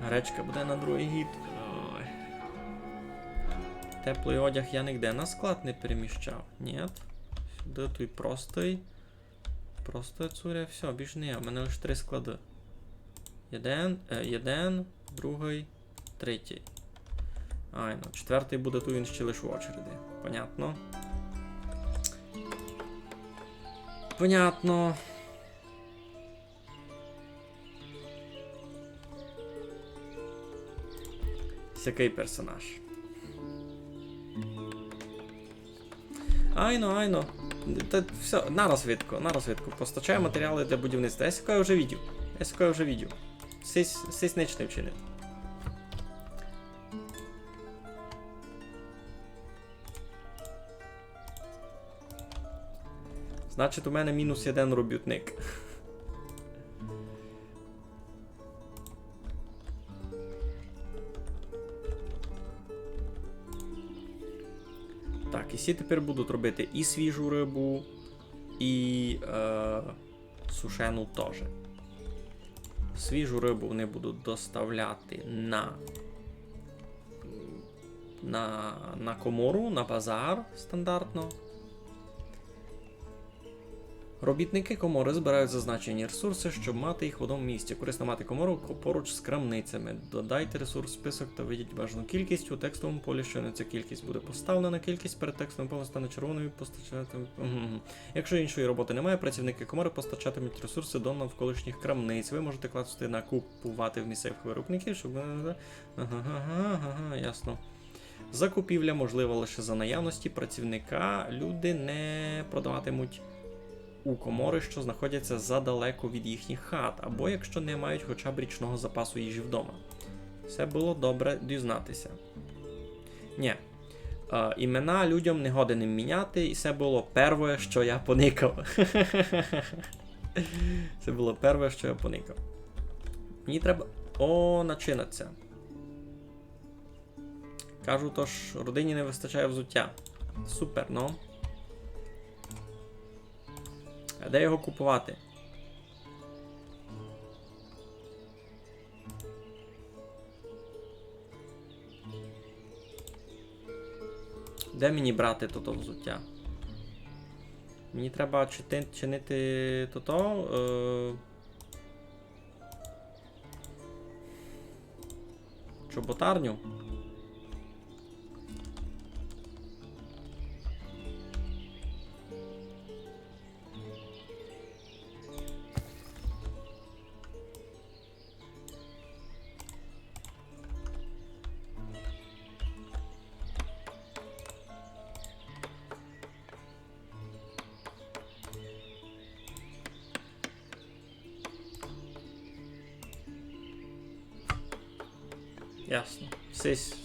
Speaker 1: Гречка буде на другий гід. Ой. Теплий одяг я ніде на склад не переміщав. Ні. Сюди той простий. Просто цуря, все, більш не. У мене лише 3 склади. Один, другий, третій. Ай, ну, 4-й буде тут, він ще лише в очереді. Понятно. Який персонаж. Айно. Та все, на розвідку. Постачаю матеріали для будівництва. Я сякаю вже відео. Сись ніч не вчинив. Значить, у мене -1 робітник. Так, і всі тепер будуть робити і свіжу рибу, і сушену теж. Свіжу рибу вони будуть доставляти на комору, на базар стандартно. Робітники комори збирають зазначені ресурси, щоб мати їх в одному місці. Корисно мати комору поруч з крамницями. Додайте ресурс в список та введіть бажану кількість у текстовому полі, щойно ця кількість буде поставлена. Кількість перед текстовим полем стане червоною, постачатиме. Якщо іншої роботи немає, працівники комори постачатимуть ресурси до навколишніх крамниць. Ви можете класти накупувати в місцевих виробників, щоб... Ясно. Закупівля можлива лише за наявності працівника. Люди не продаватимуть у комори, що знаходяться задалеко від їхніх хат, або якщо не мають хоча б річного запасу їжі вдома. Все було добре дізнатися. Ні. Імена людям не годен міняти, і це було перше, що я поникав. Це було перше, що я поникав. Мені треба... О, начинаться. Кажу, тож родині не вистачає взуття. Супер, ну. А де його купувати? Де мені брати то взуття? Мені треба чинити чоботарню. Ясно.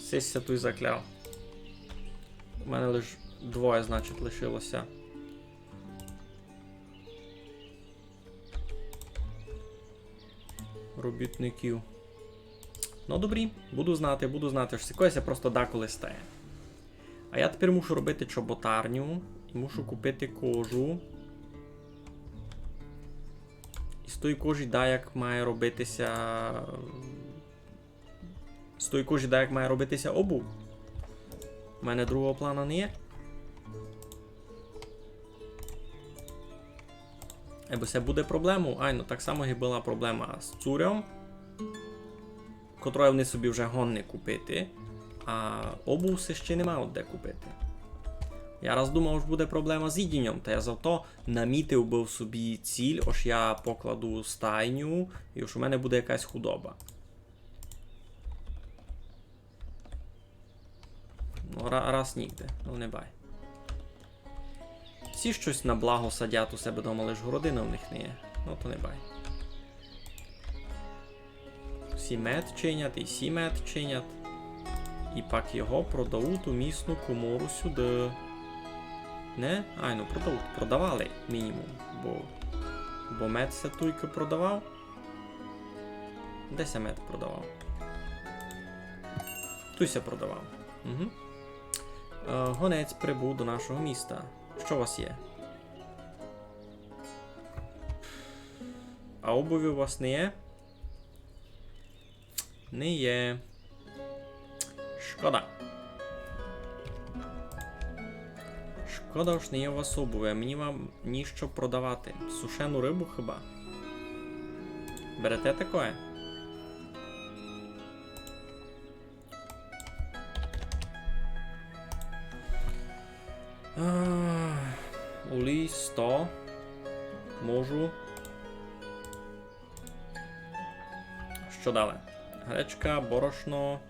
Speaker 1: Сися тут закляв. У мене лише двоє, значить, лишилося. Робітників. Ну, добрі. Буду знати, що якось просто деколи стає. А я тепер мушу робити чоботарню. І мушу купити кожу. І з тої кожі, як має робитися... З тої кожі, як має робитися обув. У мене другого плану не є. Бо це буде проблема. Ну так само і була проблема з цурем, котрої вони собі вже гонні купити, а обув все ще нема де купити. Я раз думав, що буде проблема з їдінням, та я зато намітив був собі ціль, ось я покладу стайню, і ось у мене буде якась худоба. Ну, раз нігде, ну не бай. Всі щось на благо садять у себе дома, лиш городина в них не є. Ну то не бай. Всі мед чинять, і сі мед чинять. І пак його продають у місну комору сюди. Не? Ну продавали мінімум. Бо мед се тільки продавав. Де се мед продавав? Тут се продавав. Угу. Гонець прибув до нашого міста. Що у вас є? А обуві у вас не є? Не є. Шкода. Шкода ж не є у вас обуві, а мені вам ніщо продавати. Сушену рибу хіба? Берете таке? Олій 100. Можу. Що далі? Гречка, борошно.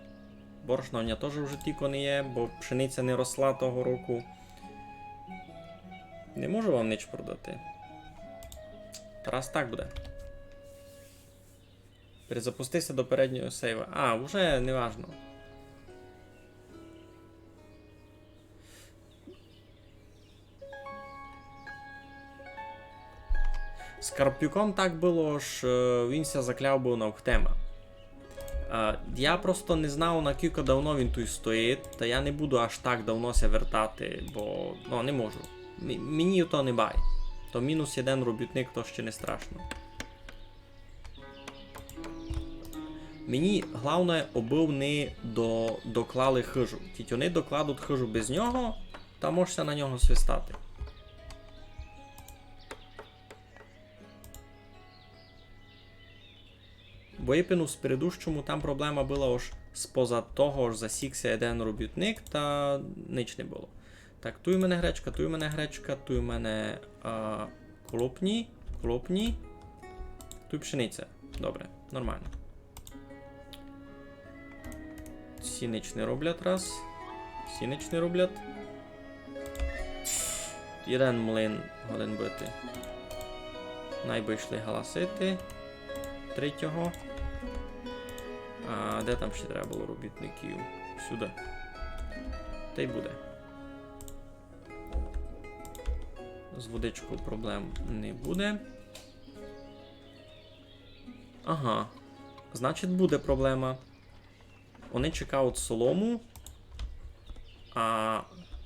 Speaker 1: Борошно у мене теж вже тільки не є, бо пшениця не росла того року. Не можу вам ніч продати. Раз так буде. Перезапустися до переднього сейва. Вже не важно. З Карпюком так було, що він ся закляв був на Ухтема. Я просто не знав, наскільки давно він тут стоїть, та я не буду аж так давно ся вертати, бо ну, не можу. Мені то не бай. То мінус 1 робітник, то ще не страшно. Мені головне, аби вони доклали хижу. Тільки вони докладуть хижу без нього, та можешся на нього свистати. Бо іпину в предыдущому там проблема була аж споза того, аж засікся один робітник, та ніч не було. Так, тут у мене гречка, тут у мене гречка, тут у мене колопні, тут пшениця. Добре, нормально. Всі ніч не роблять раз. Всі ніч не роблять. Один млин годин бити. Найбийшли галасити. Третього. А де там ще треба було робітників? Сюди. Та й буде. З водичкою проблем не буде. Ага. Значить, буде проблема. Вони чекають солому, а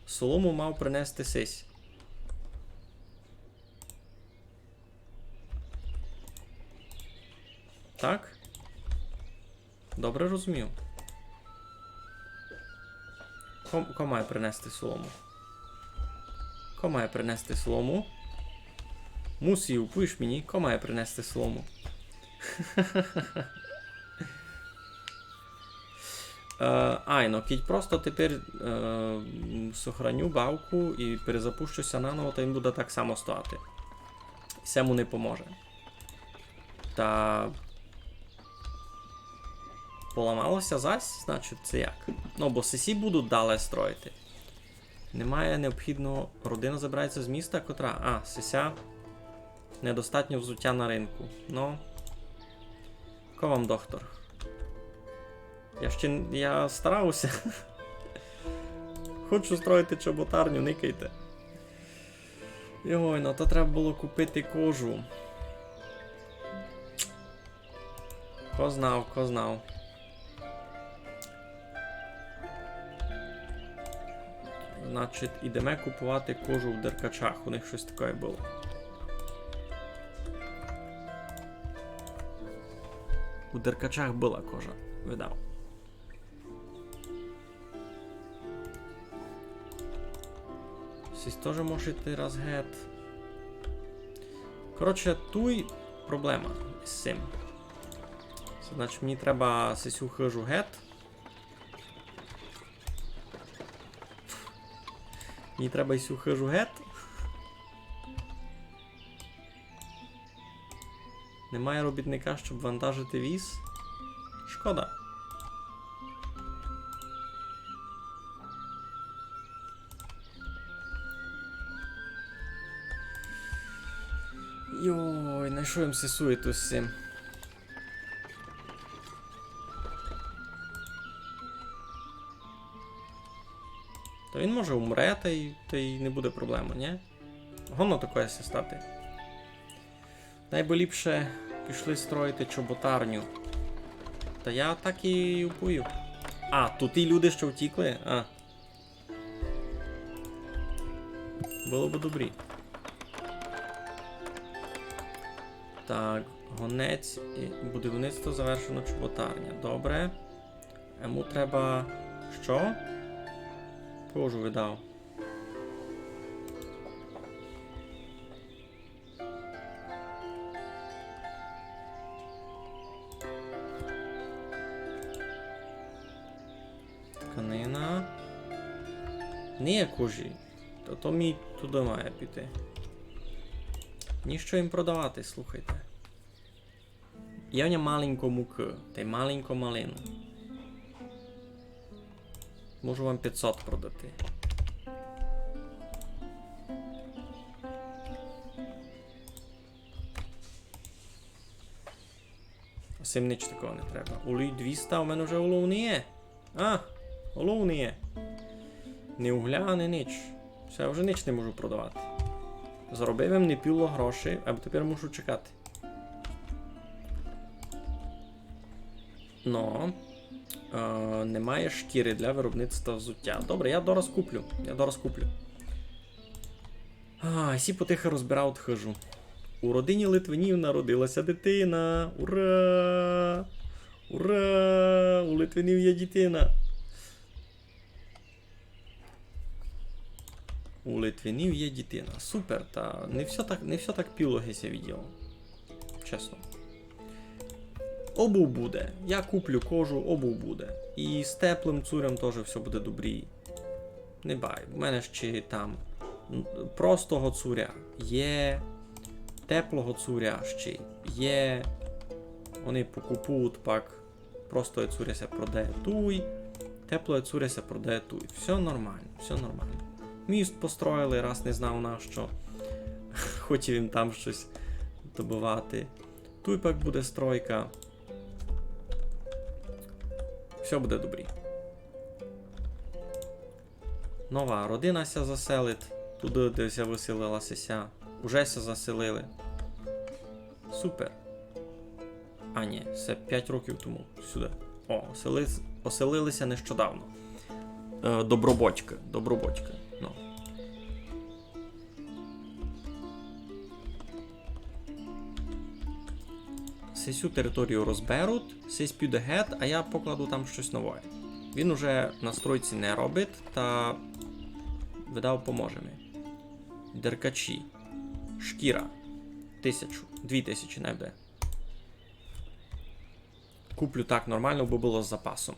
Speaker 1: солому мав принести сись. Так? Добре розумів. Кому має принести солому? Кому має принести солому? Мусі, упиш мені, кому має принести солому? Ну, кіть просто тепер сохраню бавку і перезапущуся наново, то він буде так само стояти. Все му не поможе. Та поламалося зась, значить це як? Ну, бо сесі будуть далі строїти. Немає необхідного, родина забирається з міста, котра? Сеся. Недостатньо взуття на ринку. Ну. Ко вам, доктор? Я старався. Хочу строїти чоботарню, никайте. Йой, ну то треба було купити кожу. Ко знав. Значить, ідемо купувати кожу в Деркачах. У них щось таке було. У Деркачах була кожа. Видав. Сісь теж може йти розгет. Коротше, тут проблема з цим. Значить, мені треба сесю хижу гет. Мені треба сесю хижу гет. Немає робітника, щоб вантажити віз. Шкода. Йой, на що їм сесує тут з цим? То він може умре, та й не буде проблеми, ні? Гоно таке стати. Найби ліпше пішли строїти чоботарню. Та я так і упую. Тут і люди, що втікли? Було б добрі. Так, гонець і будівництво завершено чоботарня. Добре. Йому треба... Що? Кожу видав. Тканина. Не є кожі. То мій туди має піти. Ніщо їм продавати, слухайте. Є в нього маленько муки, та й маленько малину. Можу вам 500 продати. Всім ніч такого не треба. Олій 200, у мене вже олов не є. Олов не є. Ні угля, ні ніч. Все, я вже ніч не можу продавати. Заробив їм не піло грошей, а тепер мушу чекати. Но немає шкіри для виробництва взуття. Добре, я дораз куплю. Сі потихо розбирав хижу. У родині Литвинів народилася дитина. Ура! Ура! У Литвинів є дитина. У Литвинів є дитина. Супер, та не все так пілогися відділо. Чесно. Обув буде. Я куплю кожу, обув буде. І з теплим цурем теж все буде добрі. Не бай, в мене ще там простого цуря є, теплого цуря ще є. Вони покупують пак. Простое цуря се продає туй, теплое цуря се продає туй. Все нормально, все нормально. Міст построїли, раз не знав на що. Хотів їм там щось добивати. Туй пак буде стройка. Все буде добрі. Нова родина ся заселить. Туди, де ся виселилася. Уже ся заселили. Супер. А ні, це 5 років тому. Сюди. О, оселилися нещодавно. Добробочки. Ну. Сесю територію розберуть, сесь піде гет, а я покладу там щось нове. Він уже на стройці не робить, та видав поможе мені. Деркачі. Шкіра. 1000. 2000 не буде. Куплю так нормально, бо було з запасом.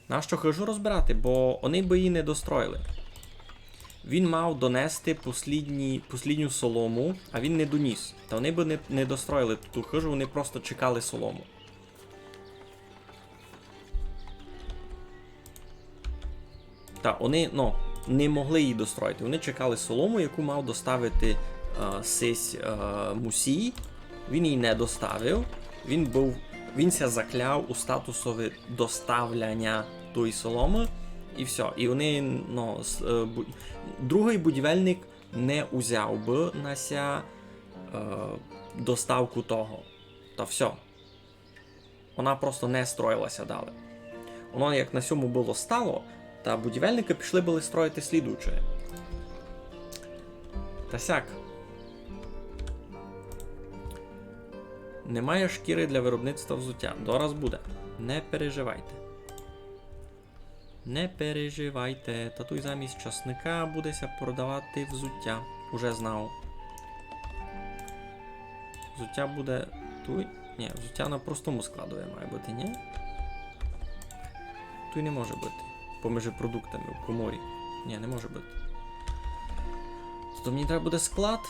Speaker 1: Нащо хижу розбирати, бо вони би її не достроїли. Він мав донести послідню солому, а він не доніс. Та вони би не достроїли ту хижу, вони просто чекали солому. Та вони, не могли її достроїти. Вони чекали солому, яку мав доставити сись Мусій. Він її не доставив. Він ся закляв у статусові доставляння тої соломи, і все. І вони, другий будівельник не узяв би на ся доставку того. Та все. Вона просто не строїлася далі. Воно як на сьому було стало, та будівельники пішли були строїти слідуче. Та сяк. Немає шкіри для виробництва взуття. Дораз буде. Не переживайте. Не переживайте. Татуй замість часника будеся продавати взуття. Уже знав. Взуття буде туй. Ні, взуття на простому складу має бути, ні? Туй не може бути. Поміж продуктами в коморі. Ні, не може бути. То мені треба буде склад.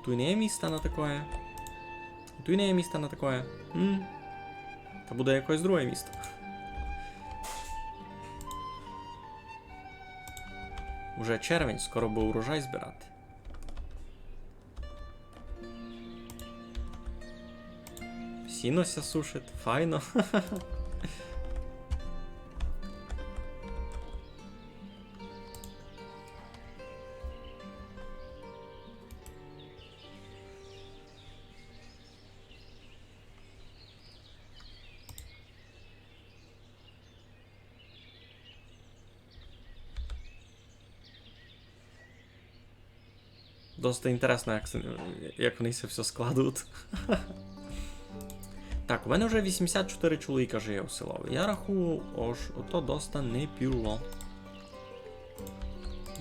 Speaker 1: Туй не є міста на таке. Туй не є міста на таке. Та буде якесь друге місто. Уже червень, скоро буде урожай збирати. Сінося сушить, файно. Досить інтересно, як вони це все складуть. Так, у мене вже 84 чоловіка живе в село. Я рахую, ото доста не піло.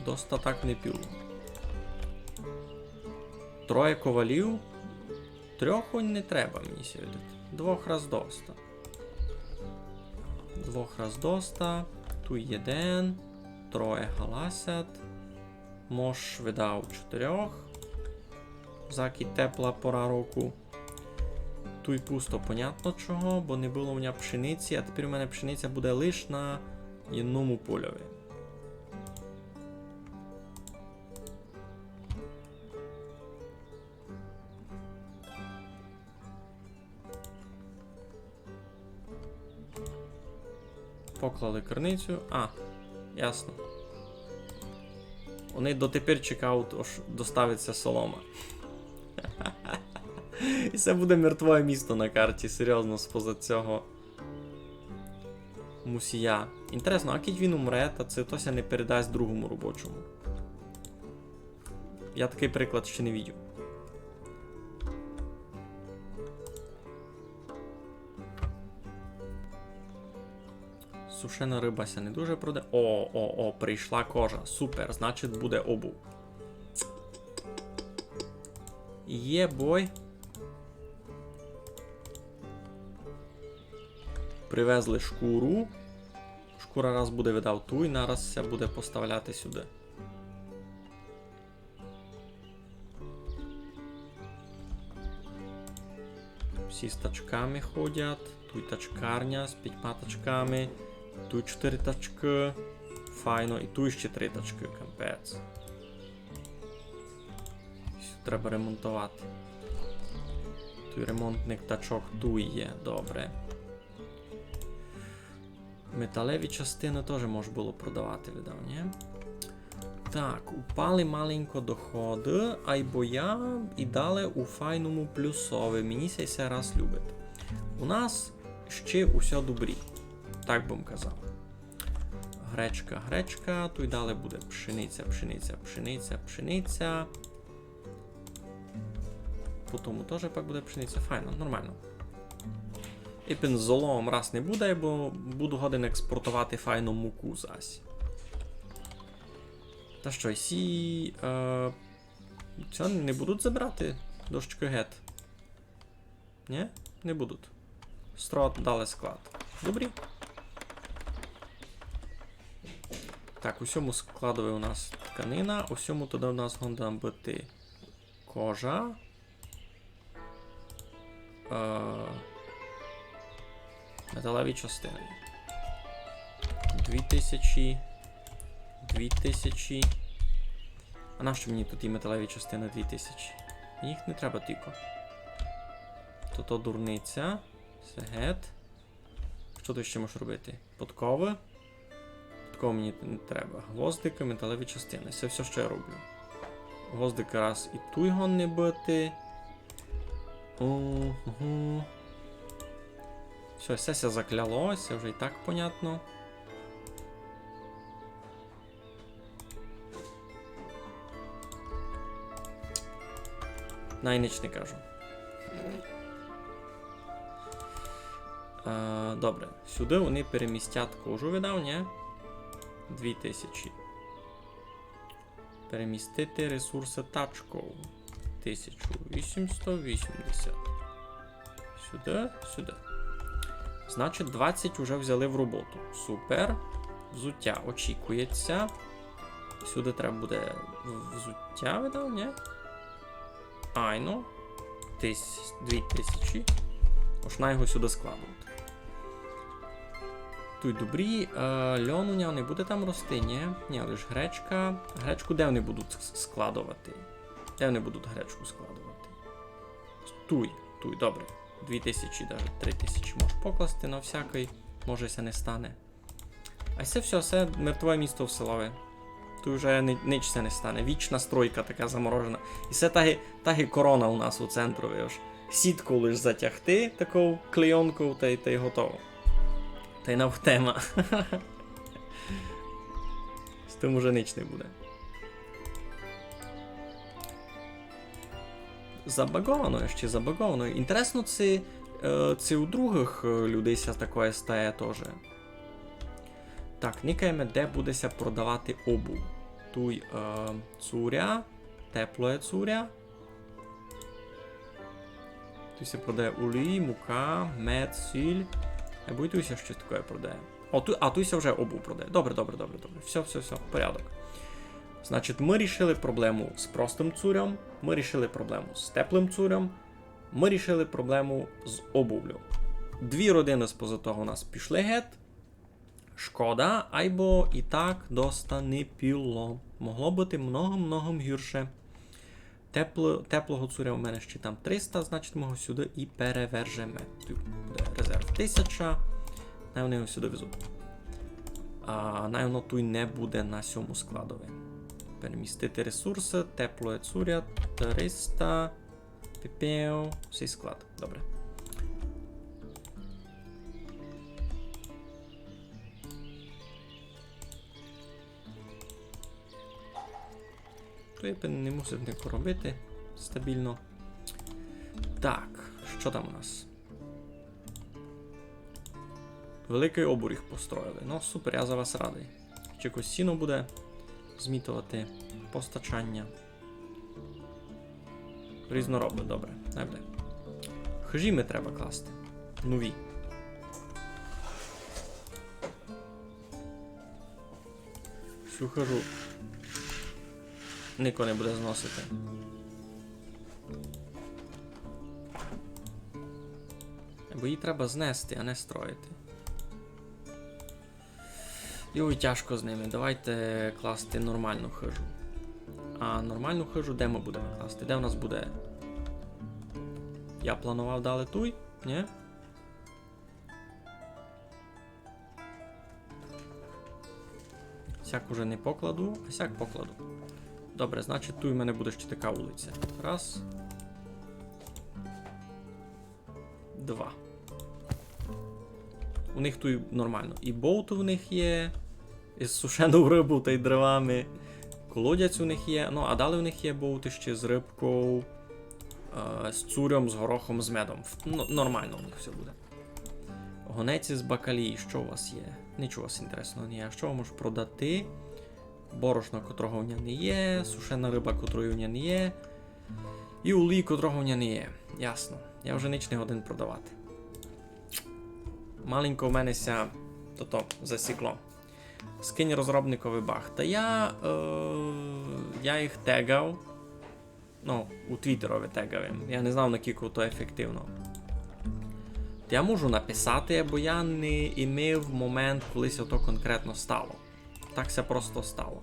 Speaker 1: Доста так не піло. 3 ковалів. 3 не треба мені сьогодні. 2 раз доста. 2 раз доста. Ту 1. 3 галасять. Мош видав 4. Заки тепла пора року. Тут пусто, понятно чого, бо не було у мене пшениці, а тепер у мене пшениця буде лише на одному польові. Поклали криницю. Ясно. Вони дотепер чекають, аж доставиться солома. І це буде мертве місто на карті, серйозно, споза цього мусія. Інтересно, а кіть він умре, та це тося не передасть другому робочому. Я такий приклад ще не бачив. Сушена рибася не дуже проде. О, прийшла кожа. Супер, значить буде обув. Є бой. Привезли шкуру. Шкура раз буде видав ту, і нараз це буде поставляти сюди. Всі з тачками ходять. Тут тачкарня з 5 тачками. Тут 4 тачки. Файно. І тут ще 3 тачки. Капець. Треба ремонтувати. Тут ремонтник тачок тут є. Добре. Металеві частини теж можна було продавати, видав, ні? Так, упали маленько доходи, айбо я і дали у файному плюсове. Мені сей раз любить. У нас ще усе добрі. Так би казав. Гречка. Тут далі буде пшениця. Потім теж пак буде пшениця. Файно, нормально. І пензолом раз не буде, бо буду годин експортувати файну муку зась. Та що, сі... Це не будуть забирати дощки гет? Ні? Не будуть. Строт дали склад. Добрі? Так, усьому складові у нас тканина, усьому туди у нас буде бути кожа. Металеві частини. 2000. А нащо мені тут і металеві частини 2000? Їх не треба тільки. То дурниця. Сегет. Що ти ще можеш робити? Подкови. Подкови мені не треба. Гвоздики, металеві частини. Це все, що я роблю. Гвоздики раз і ту його не бити. Все заклялося, вже і так понятно. Найніч не кажу. Добре, сюди вони перемістять кожу, видав, ні? 2000. Перемістити ресурси тачков. 1880. Сюди. Значить, 20 вже взяли в роботу. Супер. Взуття очікується. Сюди треба буде взуття, видав, ні? Айно. 2000. Можна його сюди складувати. Тут добрі. Льон у нього не буде там рости, ні? Ні, лише гречка. Гречку де вони будуть складувати? Де вони будуть гречку складувати? Туй, добре. 2000, навіть 3000 можеш покласти на всякий. Може це не стане. А це все мертве місто в селове. Тут вже ніч це не стане. Вічна стройка така заморожена. І це таги корона у нас у центру. Сітку лиш затягти, таку клейонку, та й готово. Та й навтема. З тим уже ніч не буде. Забаговано. Інтересно, це у других людей таке стає теж. Так, никаємо, де будеся продавати обув. Туй цуря, теплоє цуря. Тут се продає олій, мука, мед, сіль. Або і тут щось таке продає. Тут се вже обув продає. Добре. Все, порядок. Значить, ми рішили проблему з простим цурем, ми рішили проблему з теплим цурем, ми рішили проблему з обувлю. Дві родини з-поза того у нас пішли гет. Шкода, айбо і так доста не піло. Могло бути много гірше. Теплого цуря у мене ще там 300, значить ми його сюди і перевержемо. Тут буде резерв 1000. Най вони його сюди везуть. Най воно тут не буде на сьому складові. Перемістити ресурси, тепло цуря 300. Піпеу. Цей склад. Добре. То я не мусив нікого робити стабільно. Так, що там у нас? Великий обуріх построїли. Ну, супер, я за вас радий. Чи якось сіно буде змітувати, постачання. Різнороби, добре, не буде. Хижі ми треба класти. Нові. Всю хижу ніхто не буде зносити. Бо її треба знести, а не строїти. Йой, тяжко з ними. Давайте класти нормальну хижу. А нормальну хижу де ми будемо класти? Де у нас буде? Я планував дали туй? Ні? Сяк уже не покладу, а сяк покладу. Добре, значить туй в мене буде ще така вулиця. Раз. Два. У них тут нормально. І боут у них є, із сушену рибу та й деревами. Колодязь у них є. Ну, а далі у них є боути ще з рибкою, з цурем, з горохом, з медом. Нормально у них все буде. Гонець з бакалії. Що у вас є? Нічого інтересного не є. А що ви можете продати? Борошно, котрого в нього не є, сушена риба, котрої в нього не є. І олій, котрого в нього не є. Ясно. Я вже ніч не годин продавати. Маленько в мене ся то засікло. Скинь розробниковий баг. Та я їх тегав. Ну, у Твіттерові тегав їм. Я не знав, наскільки то ефективно. Я можу написати, бо я не імів момент, коли це то конкретно стало. Так це просто стало.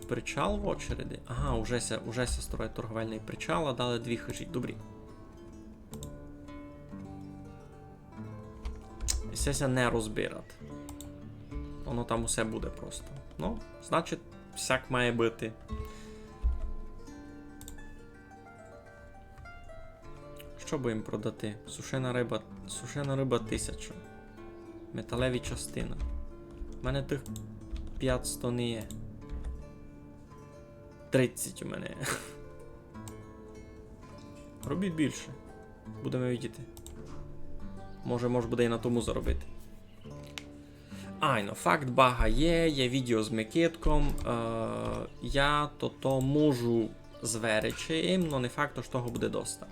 Speaker 1: Причал в очереді. Ага, уже се строїть торговельний причал, а дали 2 хижі. Добрі. І це не розбирати. Воно там усе буде просто. Ну, значить, всяк має бути. Що би їм продати? Сушена риба 1000. Металеві частини. У мене тих 500 не є. 30 у мене є. Робіть більше. Будемо видіти. Може буде і на тому заробити. Айно, факт бага є відео з Микитком. Я то можу зверити їм, але не факт, що того буде доста.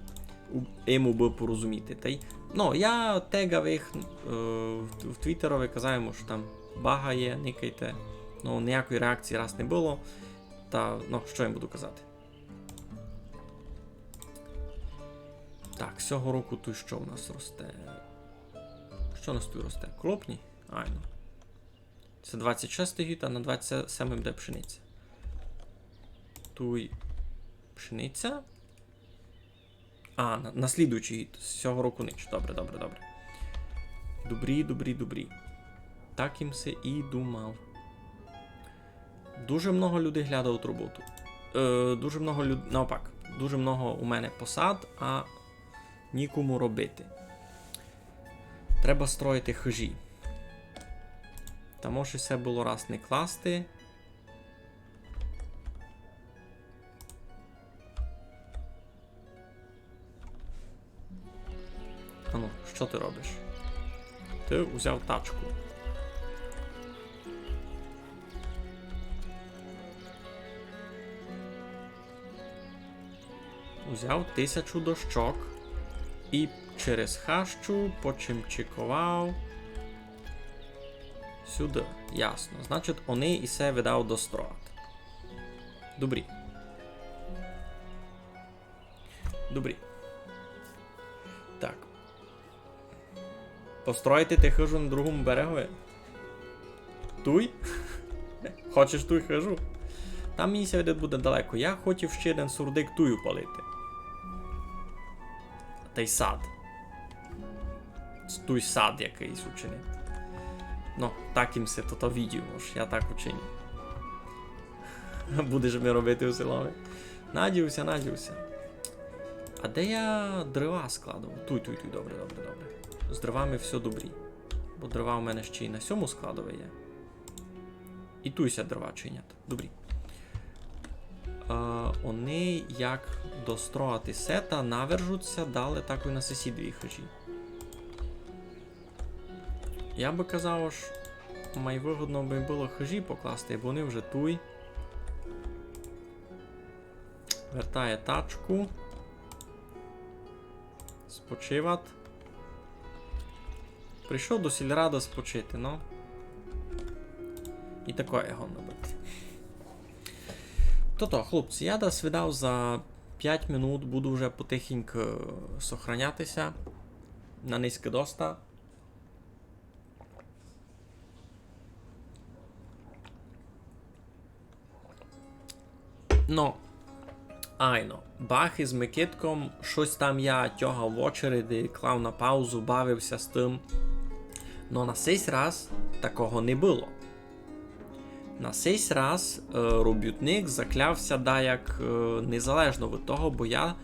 Speaker 1: Йому би порозуміти. Та й, ну, я тегав їх в Твіттерові, казав йому, що там бага є, никайте. Ну, ніякої реакції раз не було. Та, ну, що я їм буду казати. Так, цього року тут що в нас росте? Що у нас тут росте? Клопні? Айно. Це 26 гід, а на 27 буде пшениця. Тут пшениця. А, на слідуючий гід. З цього року ніч. Добре. Добрі. Так їм се і думав. Дуже много людей глядав у роботу. Дуже много людей, навпак. Дуже много у мене посад, а нікому робити. Треба строїти хижі. Та може все було раз не класти. Ану, що ти робиш? Ти взяв тачку. Взяв 1000 дощок і через хащу почимчикував сюди. Ясно. Значить, вони і се видав достроїти. Добрі. Так. Построїти ти хижу на другому берегові? Туй? Хочеш туй хижу? Там мені сяде буде далеко. Я хотів ще один сурдик тую палити. Та й сад. Туй сад якийсь учинити. Ну, так їм се то відео, може, я так учиню. Будеш ми робити у селові. Надівся. А де я дрова складував? Туй, добре. З дровами все добрі. Бо дрова у мене ще й на 7 складове є. І туйся дрова чинять. Добрі. Вони як достроїти сета, навержуться, дали так і на сесі 2 хижі. Я би казав, що найвигодно би було хижі покласти, бо вони вже туй. Вертає тачку. Спочиват. Прийшов до сільради спочити, ну. І таке його набити. То-то, хлопці, я десь видав за 5 минут, буду вже потихеньку сохранятися на низьке доста. Ну, айно, бах із Микитком, щось там я тягав в очереді, клав на паузу, бавився з тим. Но на цей раз такого не було. На цей раз робітник заклявся як незалежно від того, бо я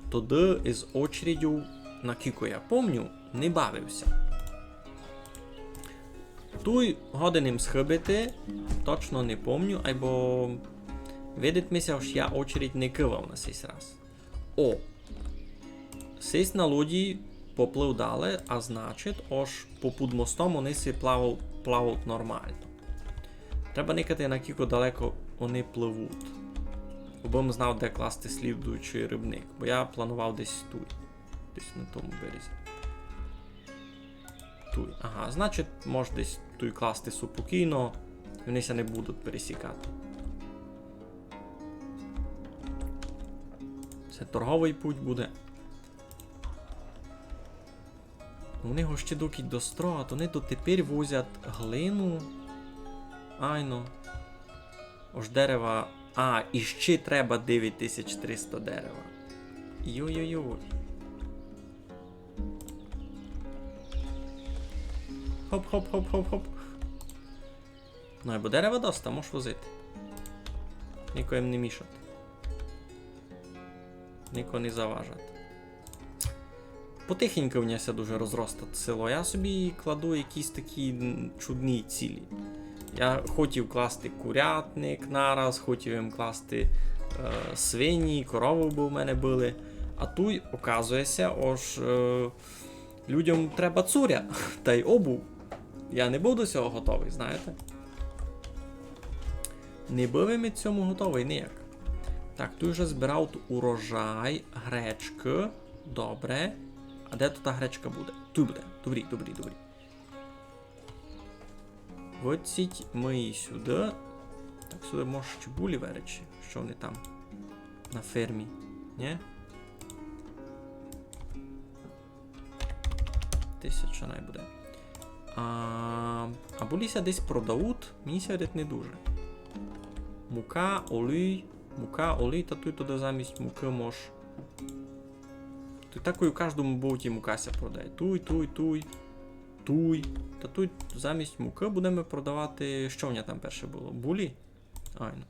Speaker 1: тоді із очередю, наскільки я пам'ятаю, не бавився. Туй годиним схибити, точно не пам'ятаю, або видить мися, що я очередь не кивав на цей раз. О! Сесть на лоді поплив далі, а значить, аж попід мостом вони си плавають нормально. Треба никати, на кілько далеко вони пливуть. Бо б знав, де класти слідуючий рибник. Бо я планував десь тут. Десь на тому березі. Тут. Ага, значить, може десь тут класти спокійно. І вони ся не будуть пересікати. Це торговий путь буде. Вони його ще доки достроять, вони дотепер возять глину. Айно. Ож дерева. А, і ще треба 9300 дерева. Йой-йой-йой. Хоп-хоп-хоп-хоп-хоп. Ну, або дерева доста, можеш возити. Нікого їм не мішати. Нікого не заважати. Потихеньку в нього дуже розростати село. Я собі кладу якісь такі чудні цілі. Я хотів класти курятник нараз, хотів їм класти свині, корови б у мене були. А тут, оказується, ось людям треба цуря, та й обув. Я не був до цього готовий, знаєте? Не був я від цьому готовий ніяк. Так, тут вже збирав урожай, гречки. Добре. А де тут та гречка буде? Тут буде. Добрі. Виціть ми її сюди. Так, сюди може чебулі веречі. Що вони там? На фермі. Ні? 1000 най буде. А буліся десь продають, мені сядуть не дуже. Мука, олій, та тут туди замість муки мож. Тут такою кожному боуті мукася продає. Туй. Та тут замість муки будемо продавати, що в нього там перше було? Булі? Айно.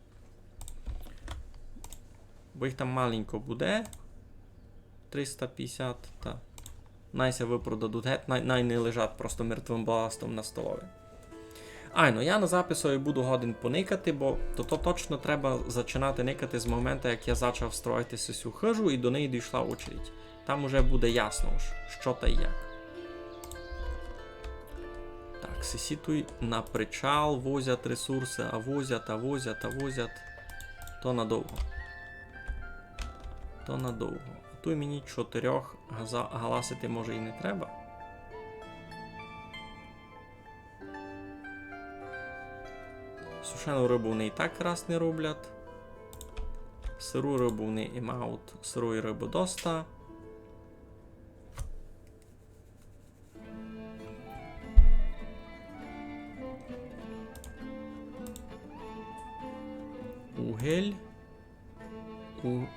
Speaker 1: Бо їх там маленько буде. 350, та. Найся випродадуть геть, най не лежать просто мертвим баластом на столові. Айно, я на запису буду годин поникати, бо то точно треба починати никати з моменту, як я почав строїтися цю хижу і до неї дійшла очередь. Там уже буде ясно, що та й як. Так, сисітуй на причал, возять ресурси, а возять. То надовго. А тут мені 4 галасити може і не треба. Сушену рибу вони і так раз не роблять. Сиру рибу вони і мають сирої риби доста. Угель.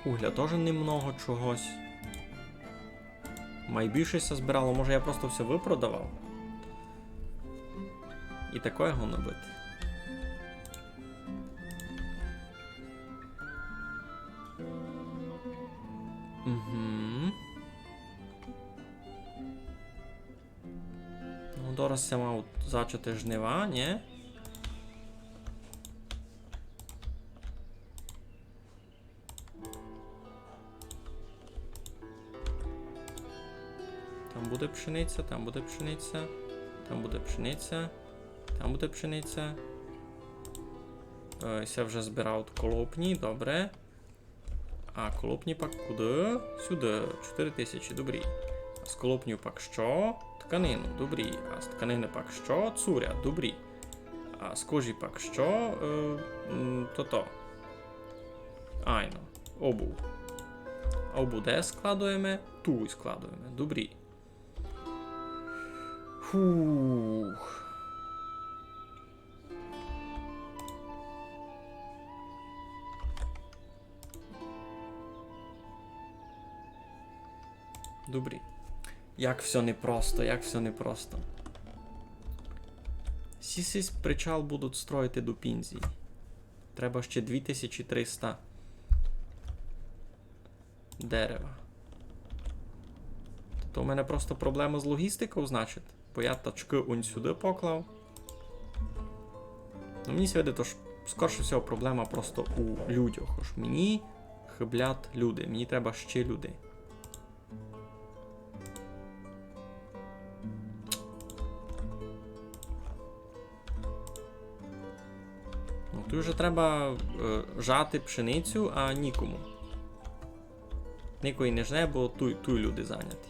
Speaker 1: Угля теж немного чогось. Майбільшеся збирало, може я просто все випродавав. І таке його набити. Зараз я мав зачати жнива, ні? Там буде пшениця, там буде пшениця, там буде пшениця, там буде пшениця. Я вже збирав колопні, добре. А колопні пак куди? Сюди, 4000, добрі. А з колопню пак що? Тканину, добрі. А з тканини пак що? Цуря, добрі. А з кожі пак що? То-то. Айно, обув. А обув де складуємо? Ту складуємо, добрі. Фух. Добрі. Як все непросто, як все непросто. Сісись причал будуть строїти до Пінзії. Треба ще 2300 дерева. То у мене просто проблема з логістикою, значить. Бо я тачки он сюди поклав. Ну мені сьогодні то ж, скорше всього, проблема просто у людях. Ож мені хиблять люди. Мені треба ще людей. Ну, тут вже треба жати пшеницю, а нікому. Нікої не жне, бо тут люди зайняті.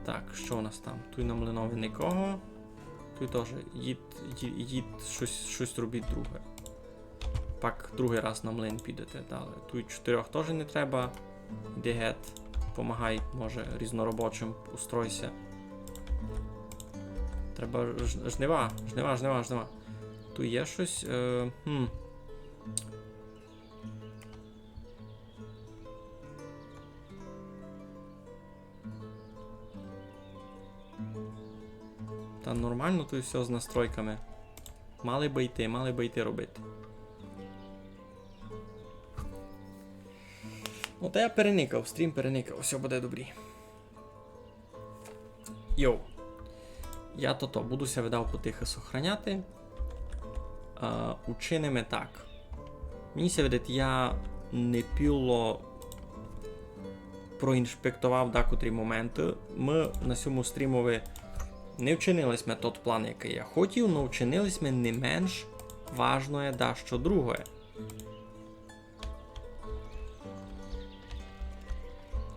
Speaker 1: Так, що у нас там? Тут на млинові нікого. Тут теж їдь щось робіть друге. Пак другий раз на млин підете далі. Тут 4 теж не треба. Іди геть. Помагай, може, різноробочим, устройся. Треба жнива. Тут є щось. Та нормально тут все з настройками. Мали би йти робити. Ну та я переникав, стрім переникав, все буде добрі. Йоу. Я будуся видав потихо сохраняти. Учинимо так. Мені се видить, я не піло проінспектував декотрі моменти. Ми на цьому стрімові не вчинили сме тот план, який я хотів, але вчинили сме не менш важне дещо друге.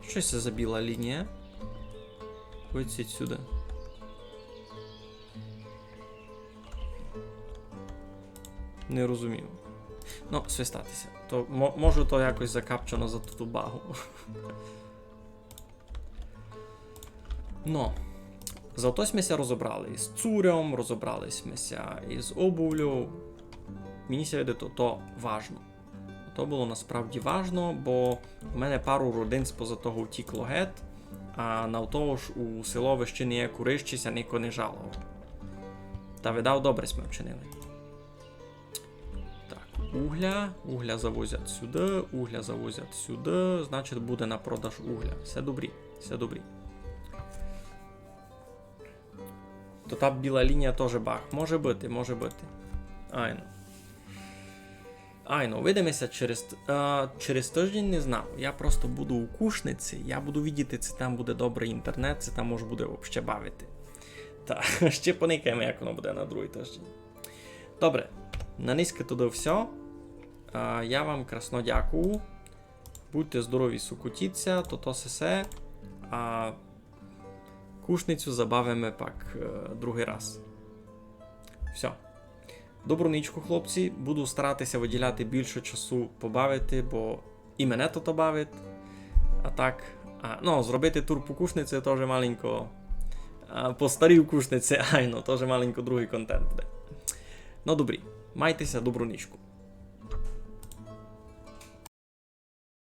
Speaker 1: Що це за біла лінія? Ось сюди. Не розумів. Ну, свистатися. То можу то якось закапчено за ту багу. Но. Зато сміся розібрали із цурем, розібралися із обувлю. Мені сьогодні то важно. То було насправді важно, бо в мене пару родин споза того втікло геть, а на того ж у селовищі не є курищися, ніко не жалував. Та видав, добре сме вчинили. Так, угля завозять сюди, значить буде на продаж угля. Все добрі. То та біла лінія теж баг. Може бути. Айно, видимося через тиждень, не знав. Я просто буду у кушниці, я буду видіти, це там буде добрий інтернет, це там може буде взагалі бавити. Та, ще поникаємо, як воно буде на другий тиждень. Добре, на низьке туди все. Я вам красно дякую. Будьте здорові, сукутіться, то все. А кушницю забавимо пак другий раз. Все. Добру нічку, хлопці. Буду старатися виділяти більше часу побавити, бо і мене то бавить. А так, зробити тур по кушниці теж маленько. По старій кушниці, теж маленько другий контент буде. Ну, добрі. Майтеся, добру нічку.